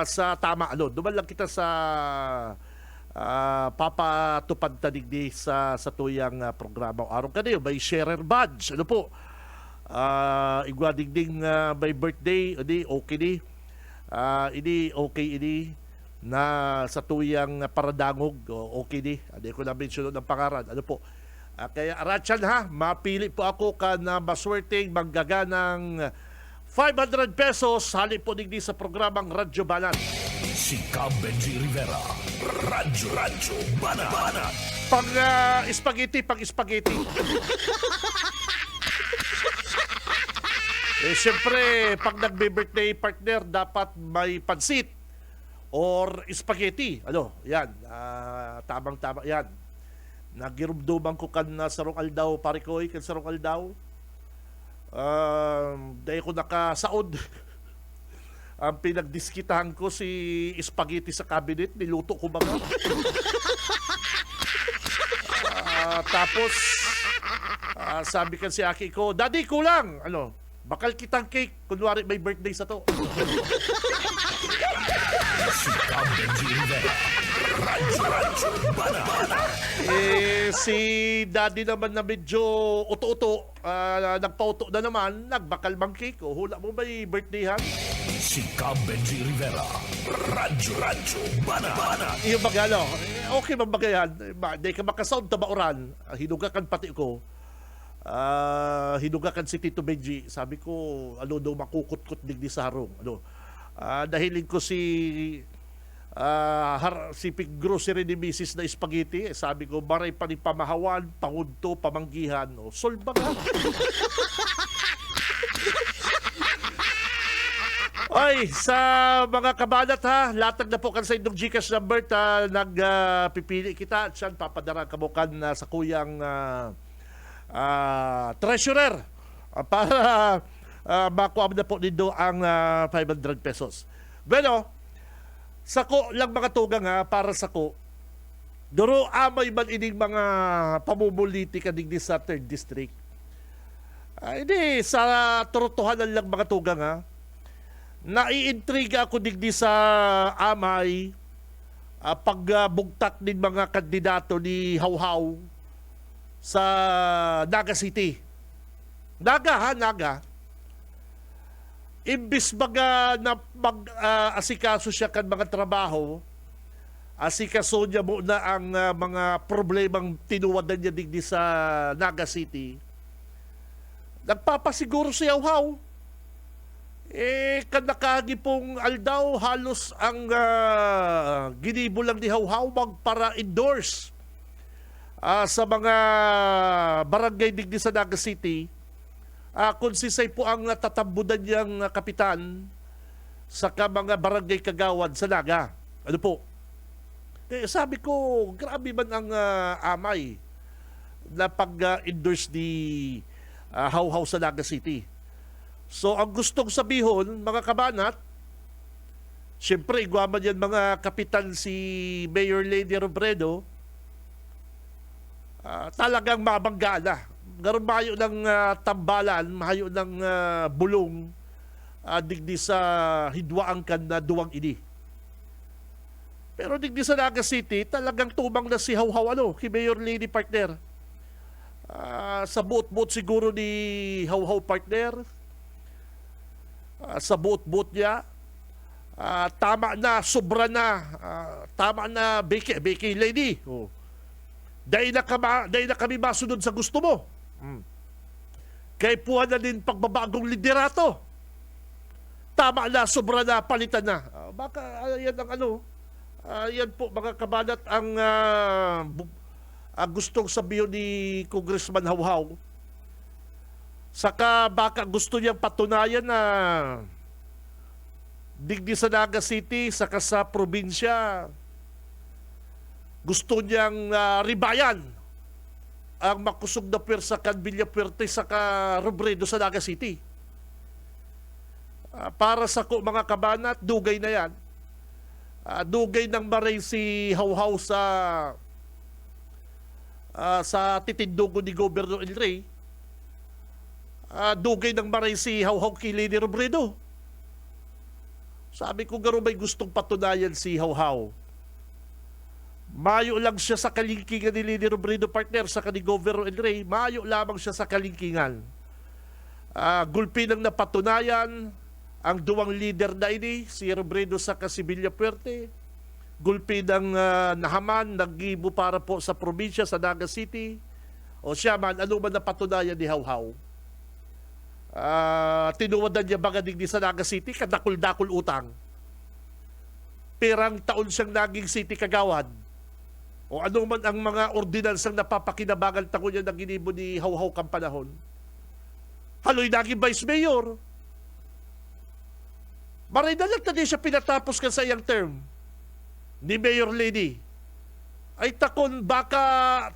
sa tama, duman lang kita sa papatupad tadigdi sa tuyang programa. Araw ka niyo, may sharer badge. Igwa digding may birthday, okay ni. Okay na sa tuyang paradangog, okay ni. Hindi ko na mention ng pangaran. Kaya Ratchan ha, mapili po ako ka na maswerteng manggaganang 500 pesos hali po digdi sa programang Radyo Banat. Si Cab Benji Rivera. Radyo Banat. Pag spaghetti. Siyempre, pag nagbe-birthday partner, dapat may pansit or spaghetti. Yan. Tamang-tama yan. Nagirumduman ko kan sarong aldaw, parikoy, kan sarong aldaw. Dahil ko nakasaod. Ang pinagdiskitahan ko si spaghetti sa cabinet, niluto ko mga. Tapos, sabi kan si Aki ko, Daddy, kulang! Bakal kitang cake, kunwari may birthday sa to. Si Cab Benji Rivera. Radyo Banat. Si Daddy naman na medyo uto-uto, nagpauto na naman, nagbakal mang cake. Hula mo may birthday-han? Si Cab Benji Rivera. Radyo Banat. Iyo bagalo, okay man bagayan, di ka makasound ta bauran, hinuga kan pati ko. hinugakan si Tito Benji. Sabi ko, ano daw makukut-kut digdi sa harong. Dahilin ko si grocery ni Mrs. na spaghetti. Sabi ko, maray pa ni pamahawan, pangudto, pamanggihan. Solba ka. Oy, sa mga kabanat ha, latag na po kan sa indong Gcash number nagpipili kita at siyan papadara kamukan sa kuyang treasurer para makuha na po nito ang 500 pesos. Bueno, sako lang mga tugang para sako. Duro amay man ining mga pamumuliti kadigdi sa 3rd District. Hindi, sa totohanan lang mga tugang naiintriga ako digdi sa amay pagbugtak din mga kandidato ni Hawhaw sa Naga City. Naga. Imbis baga na asikaso siya kan mga trabaho, asikaso niya muna ang mga problemang tinuwadan niya digdi sa Naga City. Nagpapasiguro si Hawhaw. Kanakagi pong aldaw, halos ang ginibo lang ni Hawhaw para endorse sa mga barangay digdi sa Naga City. Kung sisay po ang natatambudan niyang kapitan sa mga barangay kagawad sa Naga. Ano po? Sabi ko, grabe man ang amay na pag-endorse ni Hawhaw sa Naga City. So, ang gustong sabihon, mga kabanat, siyempre, iguaman yan mga kapitan si Mayor Lady Robredo, talagang mabangga na. Garon mayo ng tambalan, mayo ng bulong, digdi sa hidwaang kan na duwang ini. Pero digdi sa Naga City, talagang tumang na si Hawhaw, kay Mayor Lady partner. Sa buot-buot siguro ni Hawhaw partner, sa buot-buot niya, tama na, sobra na, tama na, Becky Lady. Dahil na kami masunod sa gusto mo. Kaya puha na din pagbabagong liderato. Tama na, sobra na, palitan na. Baka yan ang yan po mga kabanat ang gustong sabihin ni Congressman Hawhaw. Saka baka gusto niyang patunayan na digdi sa Naga City, saka sa probinsya, gusto niyang ribayan ang makusog na pwersa kan Villapuerte saka Robredo sa Naga City. Para sa mga kabanat, dugay na yan. Dugay ng maray si Hawhaw sa titindugo ni Governor El Rey. Dugay ng maray si Hawhaw kay Lady Robredo. Sabi ko garo may gustong patunayan si Hawhaw. Mayo lang siya sa kalingkingan ni Lady Robredo partner sa ni Governor El Rey. Mayo lamang siya sa kalingkingan. Gulpi ng napatunayan ang duwang leader na ini, si Robredo sa si Villapuerte. Gulpi ng nahaman, nag-ibo para po sa probinsya, sa Naga City. O siya man, ano man napatunayan ni Hawhaw. Tinuwadan niya baga digdi sa Naga City, kadakul-dakul utang. Perang taon siyang naging city kagawad. O ano man ang mga ordinansang napapakinabangan tako niya na ginibo ni Hawhaw kang panahon. Haloy naging vice mayor. Maray na lang na siya pinatapos ka sa iyang term ni Mayor Lady. Ay takon baka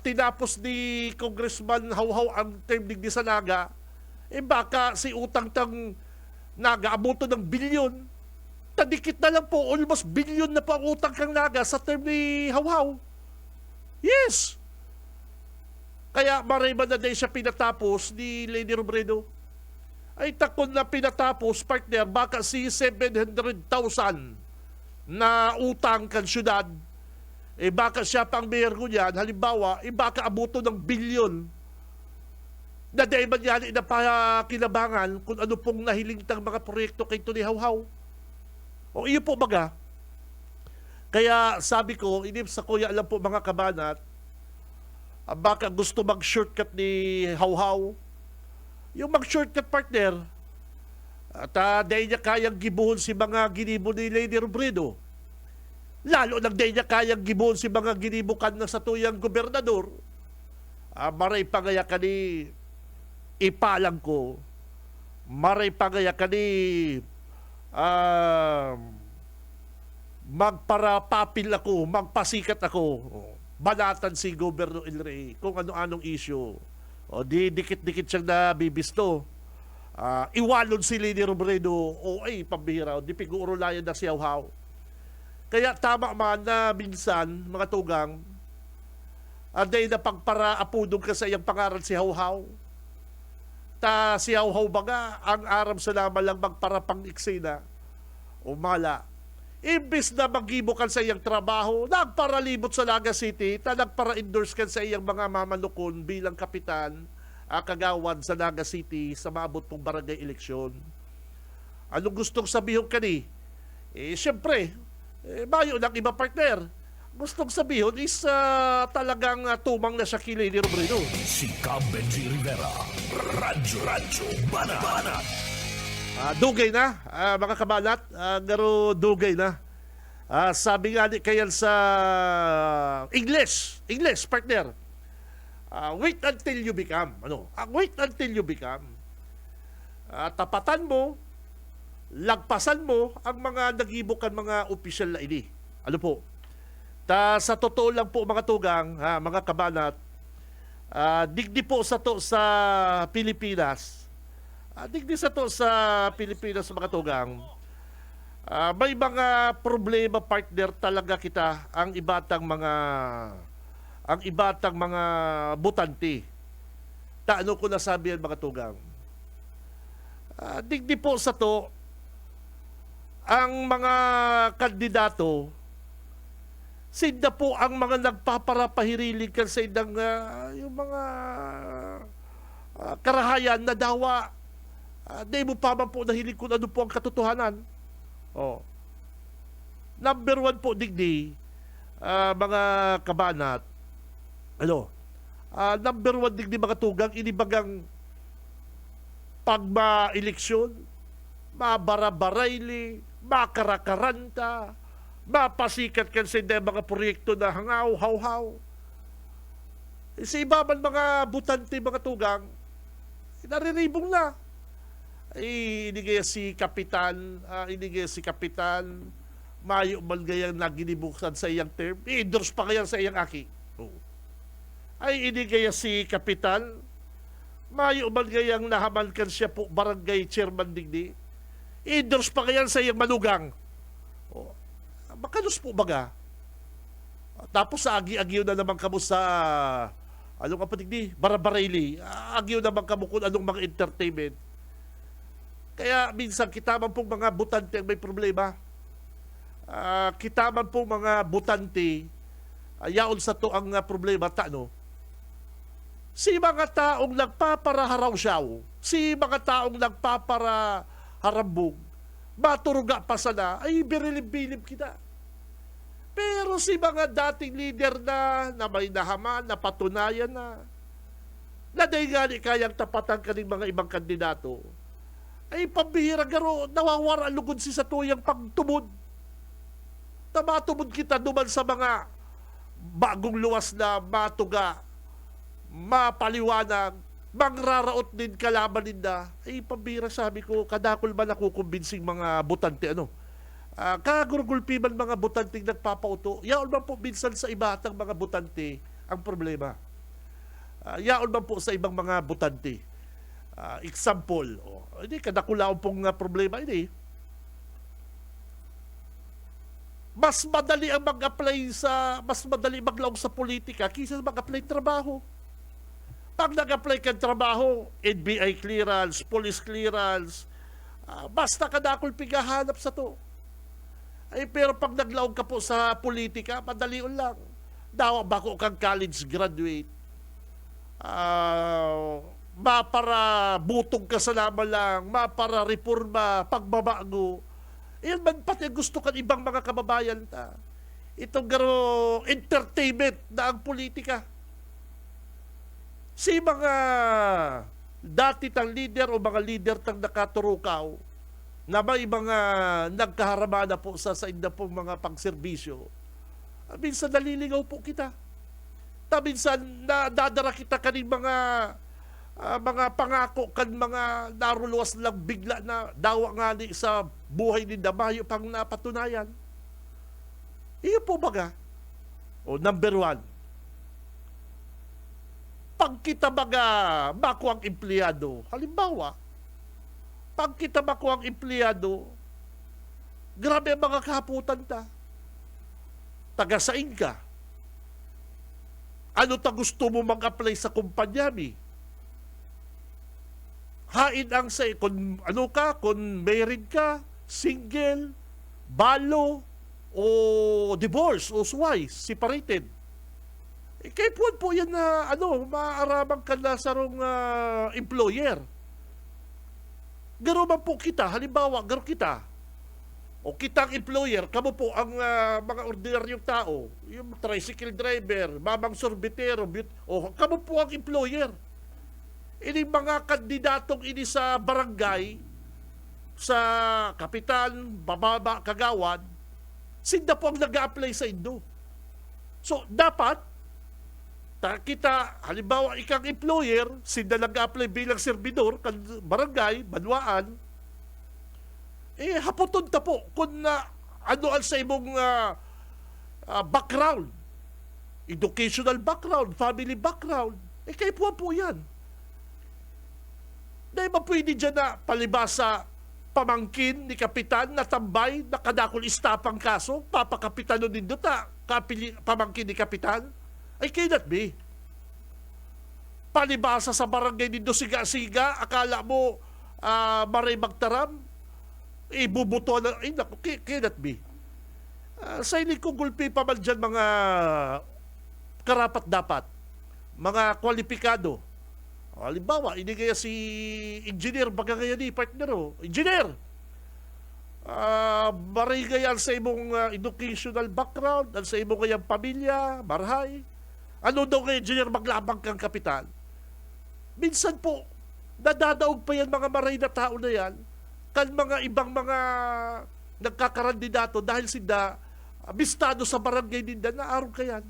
tinapos ni Congressman Hawhaw ang term digdi sa Naga, baka si utang tang Naga abuto ng bilyon. Tadikit na lang po, almost bilyon na po ang utang kang Naga sa term ni Hawhaw. Yes! Kaya maray man na din siya pinatapos ni Lady Robredo. Ay takon na pinatapos, partner, baka si 700,000 na utang kan syudad. Baka siya pang mayor ko niyan, halimbawa, baka abuto ng bilyon. Na dahil man yan na kinabangan kung ano pong nahiling tang mga proyekto kay Tony Hawhaw. O iyo po baga. Kaya sabi ko, inip sa kuya alam po mga kabanat, baka gusto mag-shortcut ni Hawhaw. Yung mag-shortcut partner, at dahil niya kayang gibuhon si mga ginibo ni Lady Robredo. Lalo nang dahil niya kayang gibuhon si mga ginibukan na sa tuyang gobernador. Maray pangaya ka ni ipalang ko. Maray pangaya ka ni magparapapil ako, magpasikat ako. Banatan si Governor El Rey kung ano-anong issue. O di dikit-dikit siyang nabibisto. Iwalon si Lady Robredo, o ay pambihira, di pig-uurulayan na si Hawhaw. Kaya tama man na minsan, mga tugang, dahil na pagpara-apudong ka sa iyang pangaral si Hawhaw, si Hawhaw baga, ang aram sa naman lang magparapang-iksina, umala. Imbis na magibo kan sa iyang trabaho, nagparalibot sa Naga City, nagpara-endorse kan sa iyang mga mamanukon bilang kapitan, kagawad sa Naga City sa maabot pong barangay eleksyon. Anong gustong sabihin kani? Siyempre, bayo ng iba partner. Gustong sabihin is talagang tumang na siya kay Lady Robredo. Si Cab Benji Rivera. Radyo Banat. Dugay na, mga kabalat. Garo dugay na. Sabi nga ni kayan sa English partner. Wait until you become. Wait until you become. Tapatan mo, lagpasan mo ang mga nagibukan mga opisyal na ini. Ano po? Sa totoo lang po mga tugang, mga kabanat, digdi po sa to sa Pilipinas. Digdi sa to sa Pilipinas mga tugang. May mga problema partner talaga kita ang ibatang mga butante. Taano ko nasabi yan mga tugang. Digdi po sa to ang mga kandidato, sinda po ang mga nagpaparapahirilig kan sa idang yung mga karahayan na dawa. Di mo pa man po nahilig kung ano po ang katotohanan. Number one po, digdi, mga kabanat, number one, digdi mga tugang, inibagang pagma-eleksyon, mabarabarayli, makarakaranta, mapasikat kan sa mga proyekto na hangaw, hawhaw. Sa iba man mga butante, mga tugang, nariribong na. Inigaya si Kapitan, mayo man gayang naginibuksan sa iyang term, i-endorse pa kaya sa iyang aki. Ay inigaya si Kapitan, mayo man gayang nahamalkan siya po barangay chairman digdi, i-endorse pa kaya sa iyang manugang. Makalos po baga. Tapos sa agi-agyo na naman kamo sa anong kapatig di? Barabarayli. Agyo naman kamo kung anong mga entertainment. Kaya minsan kita man pong mga butante ang may problema. Kita man pong mga butante, yaon sa to ang problema, si mga taong nagpaparaharaw siyaw, si mga taong nagpaparaharambog, maturuga pa sana, ay birilib-bilib kita. Pero si mga dating leader na may nahaman, napatunayan na dahi nga ni kayang tapatan ka ng mga ibang kandidato, ay pambihira garo, nawawara lugod si sa tuyang pagtumod. Matumod kita duman sa mga bagong luwas na matuga, mapaliwanag, mangraraot din kalaban ninda. Ay pambihira, sabi ko, kadakol ba nakukumbinsing mga butante, kagurgulpi man mga butanting nagpapauto, yaon man po minsan sa iba atang mga butante ang problema. Yaon man po sa ibang mga butante. Example, hindi kadakulaon pong problema ini. Mas madali ang mas madali maglaong sa politika kaysa mag-apply trabaho. Pag nag-apply kang trabaho, NBI clearance, police clearance, basta kadakol pigahanap sa to. Ay pero pag naglaong ka po sa politika, madalion lang. Dawa bako kang college graduate. Mapara butong ka sa naman lang, mapara reforma, pagbabago. Yan man pati gusto kan ibang mga kababayan ta. Itong garo entertainment na ang politika. Si mga dati tang leader o mga leader tang nakaturukaw na may mga nagkaharama na po sa inda pong mga pagserbisyo, minsan naliligaw po kita. Minsan nadadara kita kaning mga pangako kan mga naruluwas lang bigla na dawa nga ni sa buhay ni Damayo pang napatunayan. Iyo po baga? O number 1, pag kita baga makuang empleyado, halimbawa, pag kita makuang empleyado, grabe ang mga kahaputan ta. Tagasain ka. Ano ta gusto mo mag-apply sa kumpanya mi? Hain ang say, kung ano ka, kung married ka, single, balo, o divorce, o suway, separated. Kaya po yan na, maaaramang ka na sarong employer. Garo man po kita, halimbawa, garo kita. O kitang employer, kamo po ang mga ordinaryong tao, yung tricycle driver, mamang sorbetero, o kamo po ang employer. Ini mga kandidatong ini sa barangay, sa kapitan, bababa, kagawad, sinda po ang nag-a-apply sa Indo. So, dapat, kita, halimbawa, ikang employer, sinda nag-a-apply bilang servidor, barangay, banwaan, hapoton ta po kung ano ang sa imong background, educational background, family background, kayo po yan. Dahil ba pwede dyan na palibasa pamangkin ni kapitan na tambay na kadakol istapang kaso, papakapitano din doon pamangkin ni kapitan? Ay cannot be. Palibasa sa barangay din doon siga-siga, akala mo maray magtaram, ibubuto na, ay naku, cannot be. Sa hindi ko gulpi pa man dyan mga karapat-dapat, mga kwalipikado. Halimbawa, ini kaya si engineer, baga kaya ni partner engineer, maray kaya sa imong educational background, sa imong kayang pamilya, marhay, ano daw kaya engineer maglabang kang kapitan? Minsan po, nadadaog pa yan mga maray na tao na yan, kan mga ibang mga nagkakarandidato dahil sila bistado sa barangay ninda na araw kayan.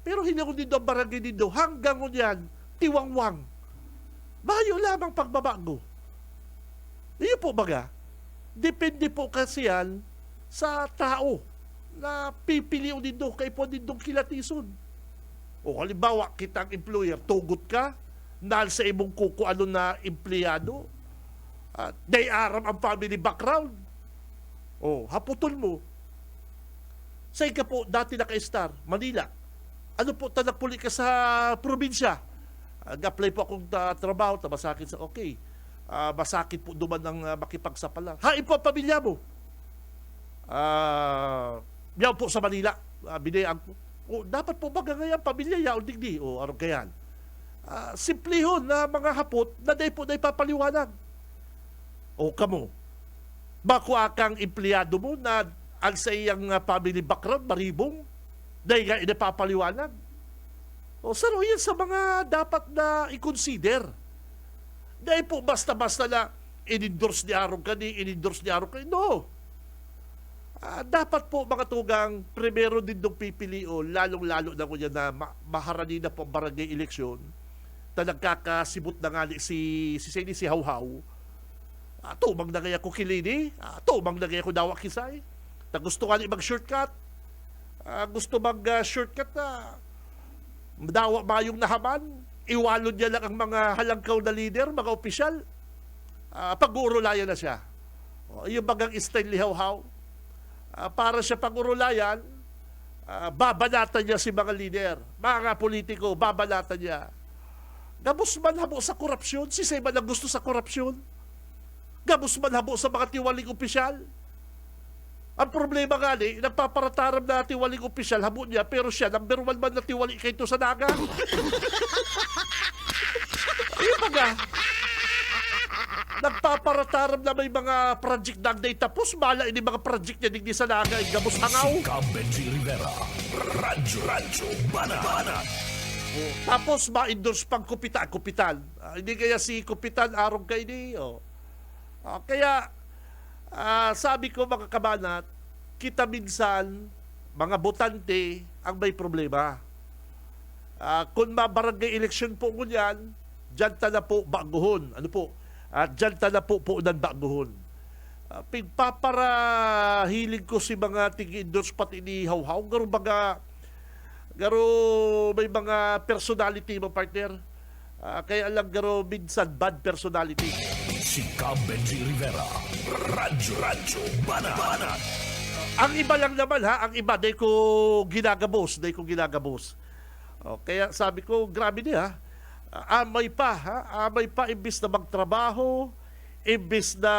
Pero hindi ko dito ang barangay ninda hanggang yan, tiwangwang. Bayo lamang pagbabago. Iyo po baga, depende po kasi yan sa tao na pipiliw nito kay po nitong kilatison. O halimbawa, kitang employer, tugot ka, nal sa imong kuko ano na empleyado, day aram ang family background. O, haputon mo. Say ka po, dati naka-star, Manila. Ano po, tanagpuli ka sa probinsya? Nag-apply po akong trabaho, masakit sa okay. Masakit po duman ng makipagsapalan. Hain po ang pamilya mo. Yaw po sa Manila. Binayaan po. Dapat po baga ngayon, pamilya yaw digdi. Anong kayan? Simplihon na mga hapot na day po na ipapaliwanag. Kamo. Bako akang empleyado mo na ang sa iyang family background, maribong, dahil nga inapapaliwanag. Sir, yan sa mga dapat na i-consider. Dahil po basta-basta na in-endorse ni Arong ka, in-endorse ni Arong ka. No. Dapat po mga tugang, primero din nung pipilio, lalong-lalo na ko yan na maharani na po ang barangay eleksyon, na nagkakasibot na nga si Hawhaw. Tumang na kaya ko kilini, tumang na kaya ko dawa kisay. Gusto nga ni mag-shortcut. Gusto mag-shortcut na dawa mayong nahaman, iwalo niya lang ang mga halangkaw na leader, mga opisyal, pag-uurulayan na siya. Yung bagang Stanley Hawhaw, para siya pag-urulayan, babanatan niya si mga leader, mga politiko, babanatan niya. Gabos man habo sa korupsyon, si Seyman ang gusto sa korupsyon. Gabos man habo sa mga tiwaling opisyal. Ang problema nga nagpaparataram na tiwaling opisyal, habo niya, pero siya, number 1 man na tiwali kayo sa naga. Ayun baga, nagpaparataram na may mga project na agday tapos, mala ini mga project niya digdi sa naga, gabos hangaw. Si Benji Rivera, Radyo Banat. Tapos ma-endorse pang kupitan. Hindi kaya si kupitan arong kay ni. Kaya sabi ko mga kabanat, kita minsan mga botante ang may problema. Kung mabarangay election po ngunyan, dyan ta na po baguhon. Ano po? Dyan ta na po ng baguhon. Pigpaparahiling ko si mga tigi-endorse pati ni Hawhaw. Garo may mga personality mo, partner. Kaya lang garo minsan bad personality. Si Benji Rivera. Radyo Banat. Ang iba lang naman ang iba day ko ginagabos. Kaya sabi ko, grabe niya. Amay pa imbis na magtrabaho, imbis na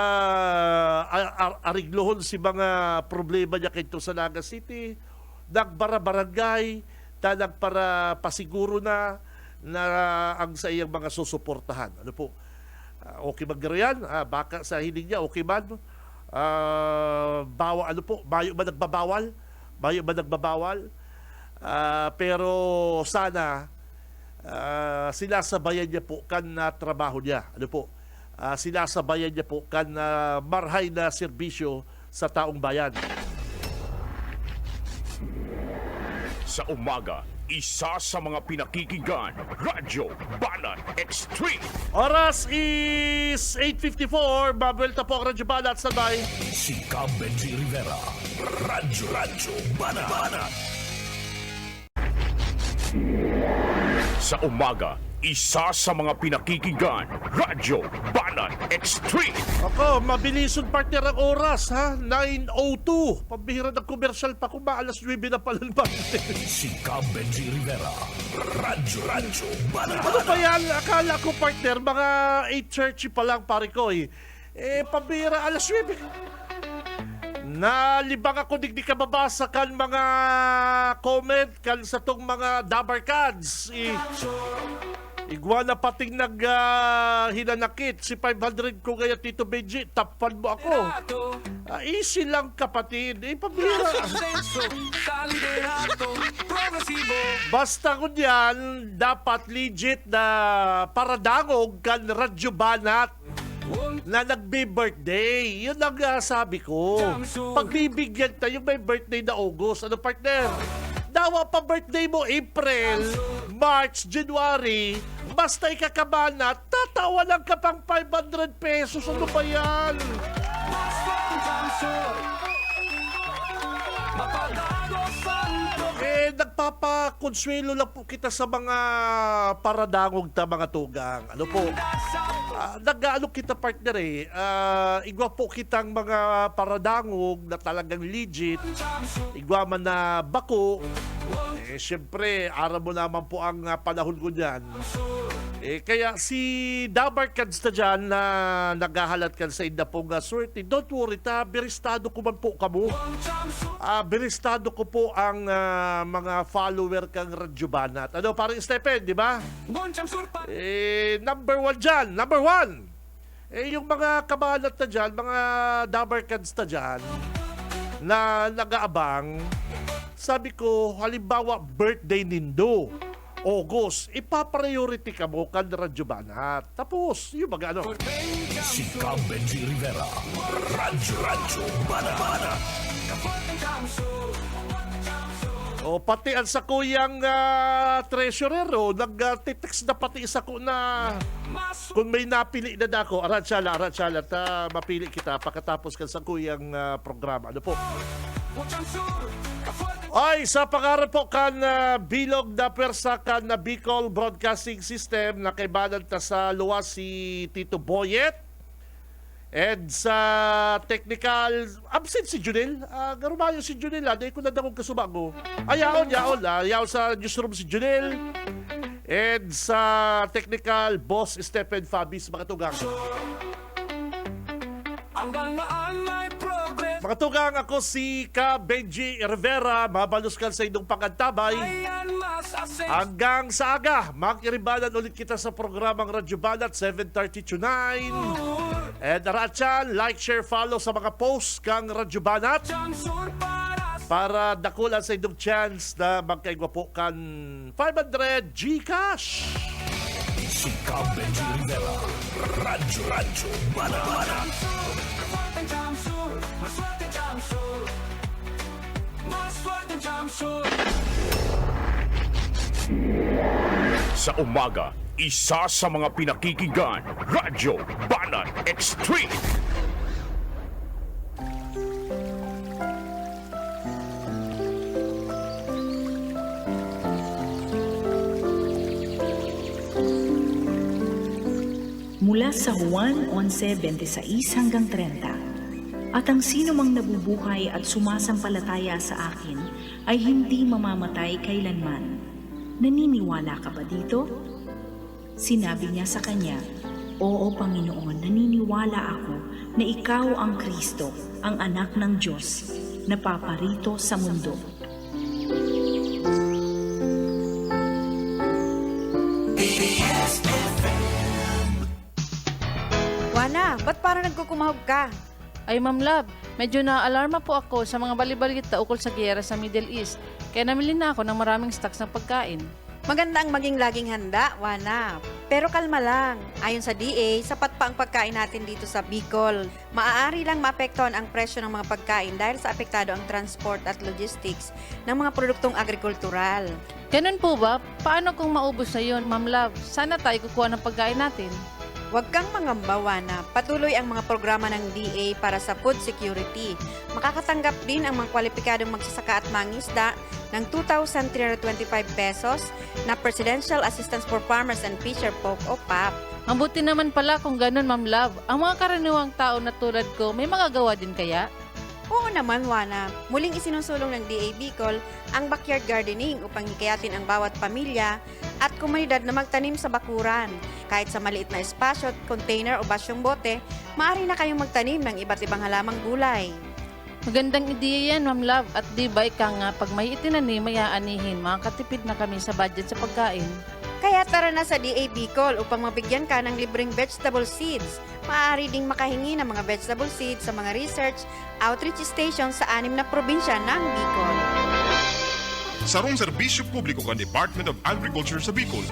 ariglohon si mga problema niya kito sa Naga City, nagbarangay, talag para pasiguro na ang sa iyang mga susuportahan. Ano po? Okay ba yan? Baka sa hiling niya, okay man? Bayo ba nagbabawal? Pero sana sinasabayan niya po kan na trabaho niya. Ano po? Sinasabayan niya po kan marhay na serbisyo sa taong bayan. Sa umaga, isa sa mga pinakikinggan, Radyo Banat Extreme. Oras is 8:54. Babelta po ang Radyo Banat. Sabay. Si Benji Rivera. Radyo Banat. Sa umaga, isa sa mga pinakikinggan, Radyo Banat Extreme. Ako, mabilisod partner ang oras, 9:02. Pambihira ng commercial pa kung maalas 9 na pala ba? Si Benji Rivera. Radyo Banat. Ano pa yan? Akala ko partner, mga 8:30 pa lang pare ko pambihira alas 9. Nalibang ako di ka mabasa kan mga comment kan sa tong mga dabarkads. Iguana pating hinanakit si 500 ko kaya Tito Benji, tapan mo ako. Easy lang kapatid. Pabira. Basta ko diyan, dapat legit na paradangog kan Radyo Banat na nagbe-birthday. Yun ang sabi ko. Pagbibigyan tayo may birthday na August. Ano partner? Dawa pa birthday mo April, March, January. Basta ikakabanat, tatawa lang ka pang 500 pesos. Ano ba yan? Nagpapakonsuelo lang po kita sa mga paradangog ta mga tugang. Ano po? Nag-aalok kita partner igwa po kitang mga paradangog na talagang legit. Igwa man na bako. Siyempre, araw mo naman po ang panahon ko dyan. Kaya si Dabarkads na dyan na naghahalat ka sa inda pong swerte, don't worry beristado ko man po kamo. Beristado ko po ang mga follower kang Radyo Banat. Ano, parang Stephen, di ba? Number 1 dyan, number 1. Yung mga kabanat na dyan, mga Dabarkads na dyan, na nag-aabang, sabi ko, halimbawa, birthday nindo, August, ipapriority ka mo kan Radyo Banat. Tapos, yung mga ano. Si Benji Rivera. Radyo Banat. Pati ang sa kuyang treasurer, nag-text na pati isa ko na kung may napili na dako, aratsala, mapili kita pagkatapos kan sa kuyang programa. Ano po? Ay, sa pangarap po kan bilog na persa kan na Bicol Broadcasting System na kaibanan ta sa luwas si Tito Boyet. And sa technical, absent si Junel. Garumayo si Junel, dahil ko na dakong kasubago. Yaon sa newsroom si Junel. And sa technical, boss Stephen Fabis, mga tugang. Mga tugang, ako si Benji Rivera, mabaluskan sa inyong pangantabay. Hanggang sa aga, makiribanan ulit kita sa programang Radyo Banat, 7:30 to 9. And Aratsan, like, share, follow sa mga posts kang Radyo Banat. para dakulan sa inyong chance na magkaigwapo kan 500 GCash. Chika Benji Rivera. Radyo Bada. Sa umaga, isa sa mga pinakikinggan, Radyo Banan Extreme. Mula sa Juan 11:26 hanggang 30. At ang sino mang nabubuhay at sumasampalataya sa akin ay hindi mamamatay kailanman. Naniniwala ka ba dito? Sinabi niya sa kanya, Oo Panginoon, naniniwala ako na ikaw ang Kristo, ang anak ng Diyos, na paparito sa mundo. Wana, ba't parang nagkukumahog ka? Ay Ma'am Love, medyo na-alarma po ako sa mga balibalita ukol sa giyera sa Middle East. Kaya namili na ako ng maraming stocks ng pagkain. Maganda ang maging laging handa, Wana. Pero kalma lang. Ayon sa DA, sapat pa ang pagkain natin dito sa Bicol. Maaari lang maapektuhan ang presyo ng mga pagkain dahil sa apektado ang transport at logistics ng mga produktong agrikultural. Ganun po ba? Paano kung maubos na yun, Ma'am Love? Sana tayo kukuha ng pagkain natin. Huwag kang mangamba, Wana. Patuloy ang mga programa ng DA para sa food security. Makakatanggap din ang mga kwalipikadong magsasaka at mangisda ng 2,325 pesos na Presidential Assistance for Farmers and Fisher Folk o PAP. Mabuti naman pala kung ganun, Ma'am Love. Ang mga karaniwang tao na tulad ko, may magagawa din kaya? Oo naman, Wana. Muling isinusulong ng DA Bicol ang backyard gardening upang hikayatin ang bawat pamilya at komunidad na magtanim sa bakuran. Kahit sa maliit na espasyo, container o basyong bote, maaari na kayong magtanim ng iba't ibang halamang gulay. Magandang ideya yan, Ma'am Love. At di ba ika nga, pag may itinanim, may aanihin, makakatipid na kami sa budget sa pagkain. Kaya tara na sa DA Bicol upang mabigyan ka ng libreng vegetable seeds. Maaari ding makahingi ng mga vegetable seeds sa mga research outreach stations sa 6 na probinsya ng Bicol. Sarong serbisyo publiko kan Department of Agriculture sa Bicol.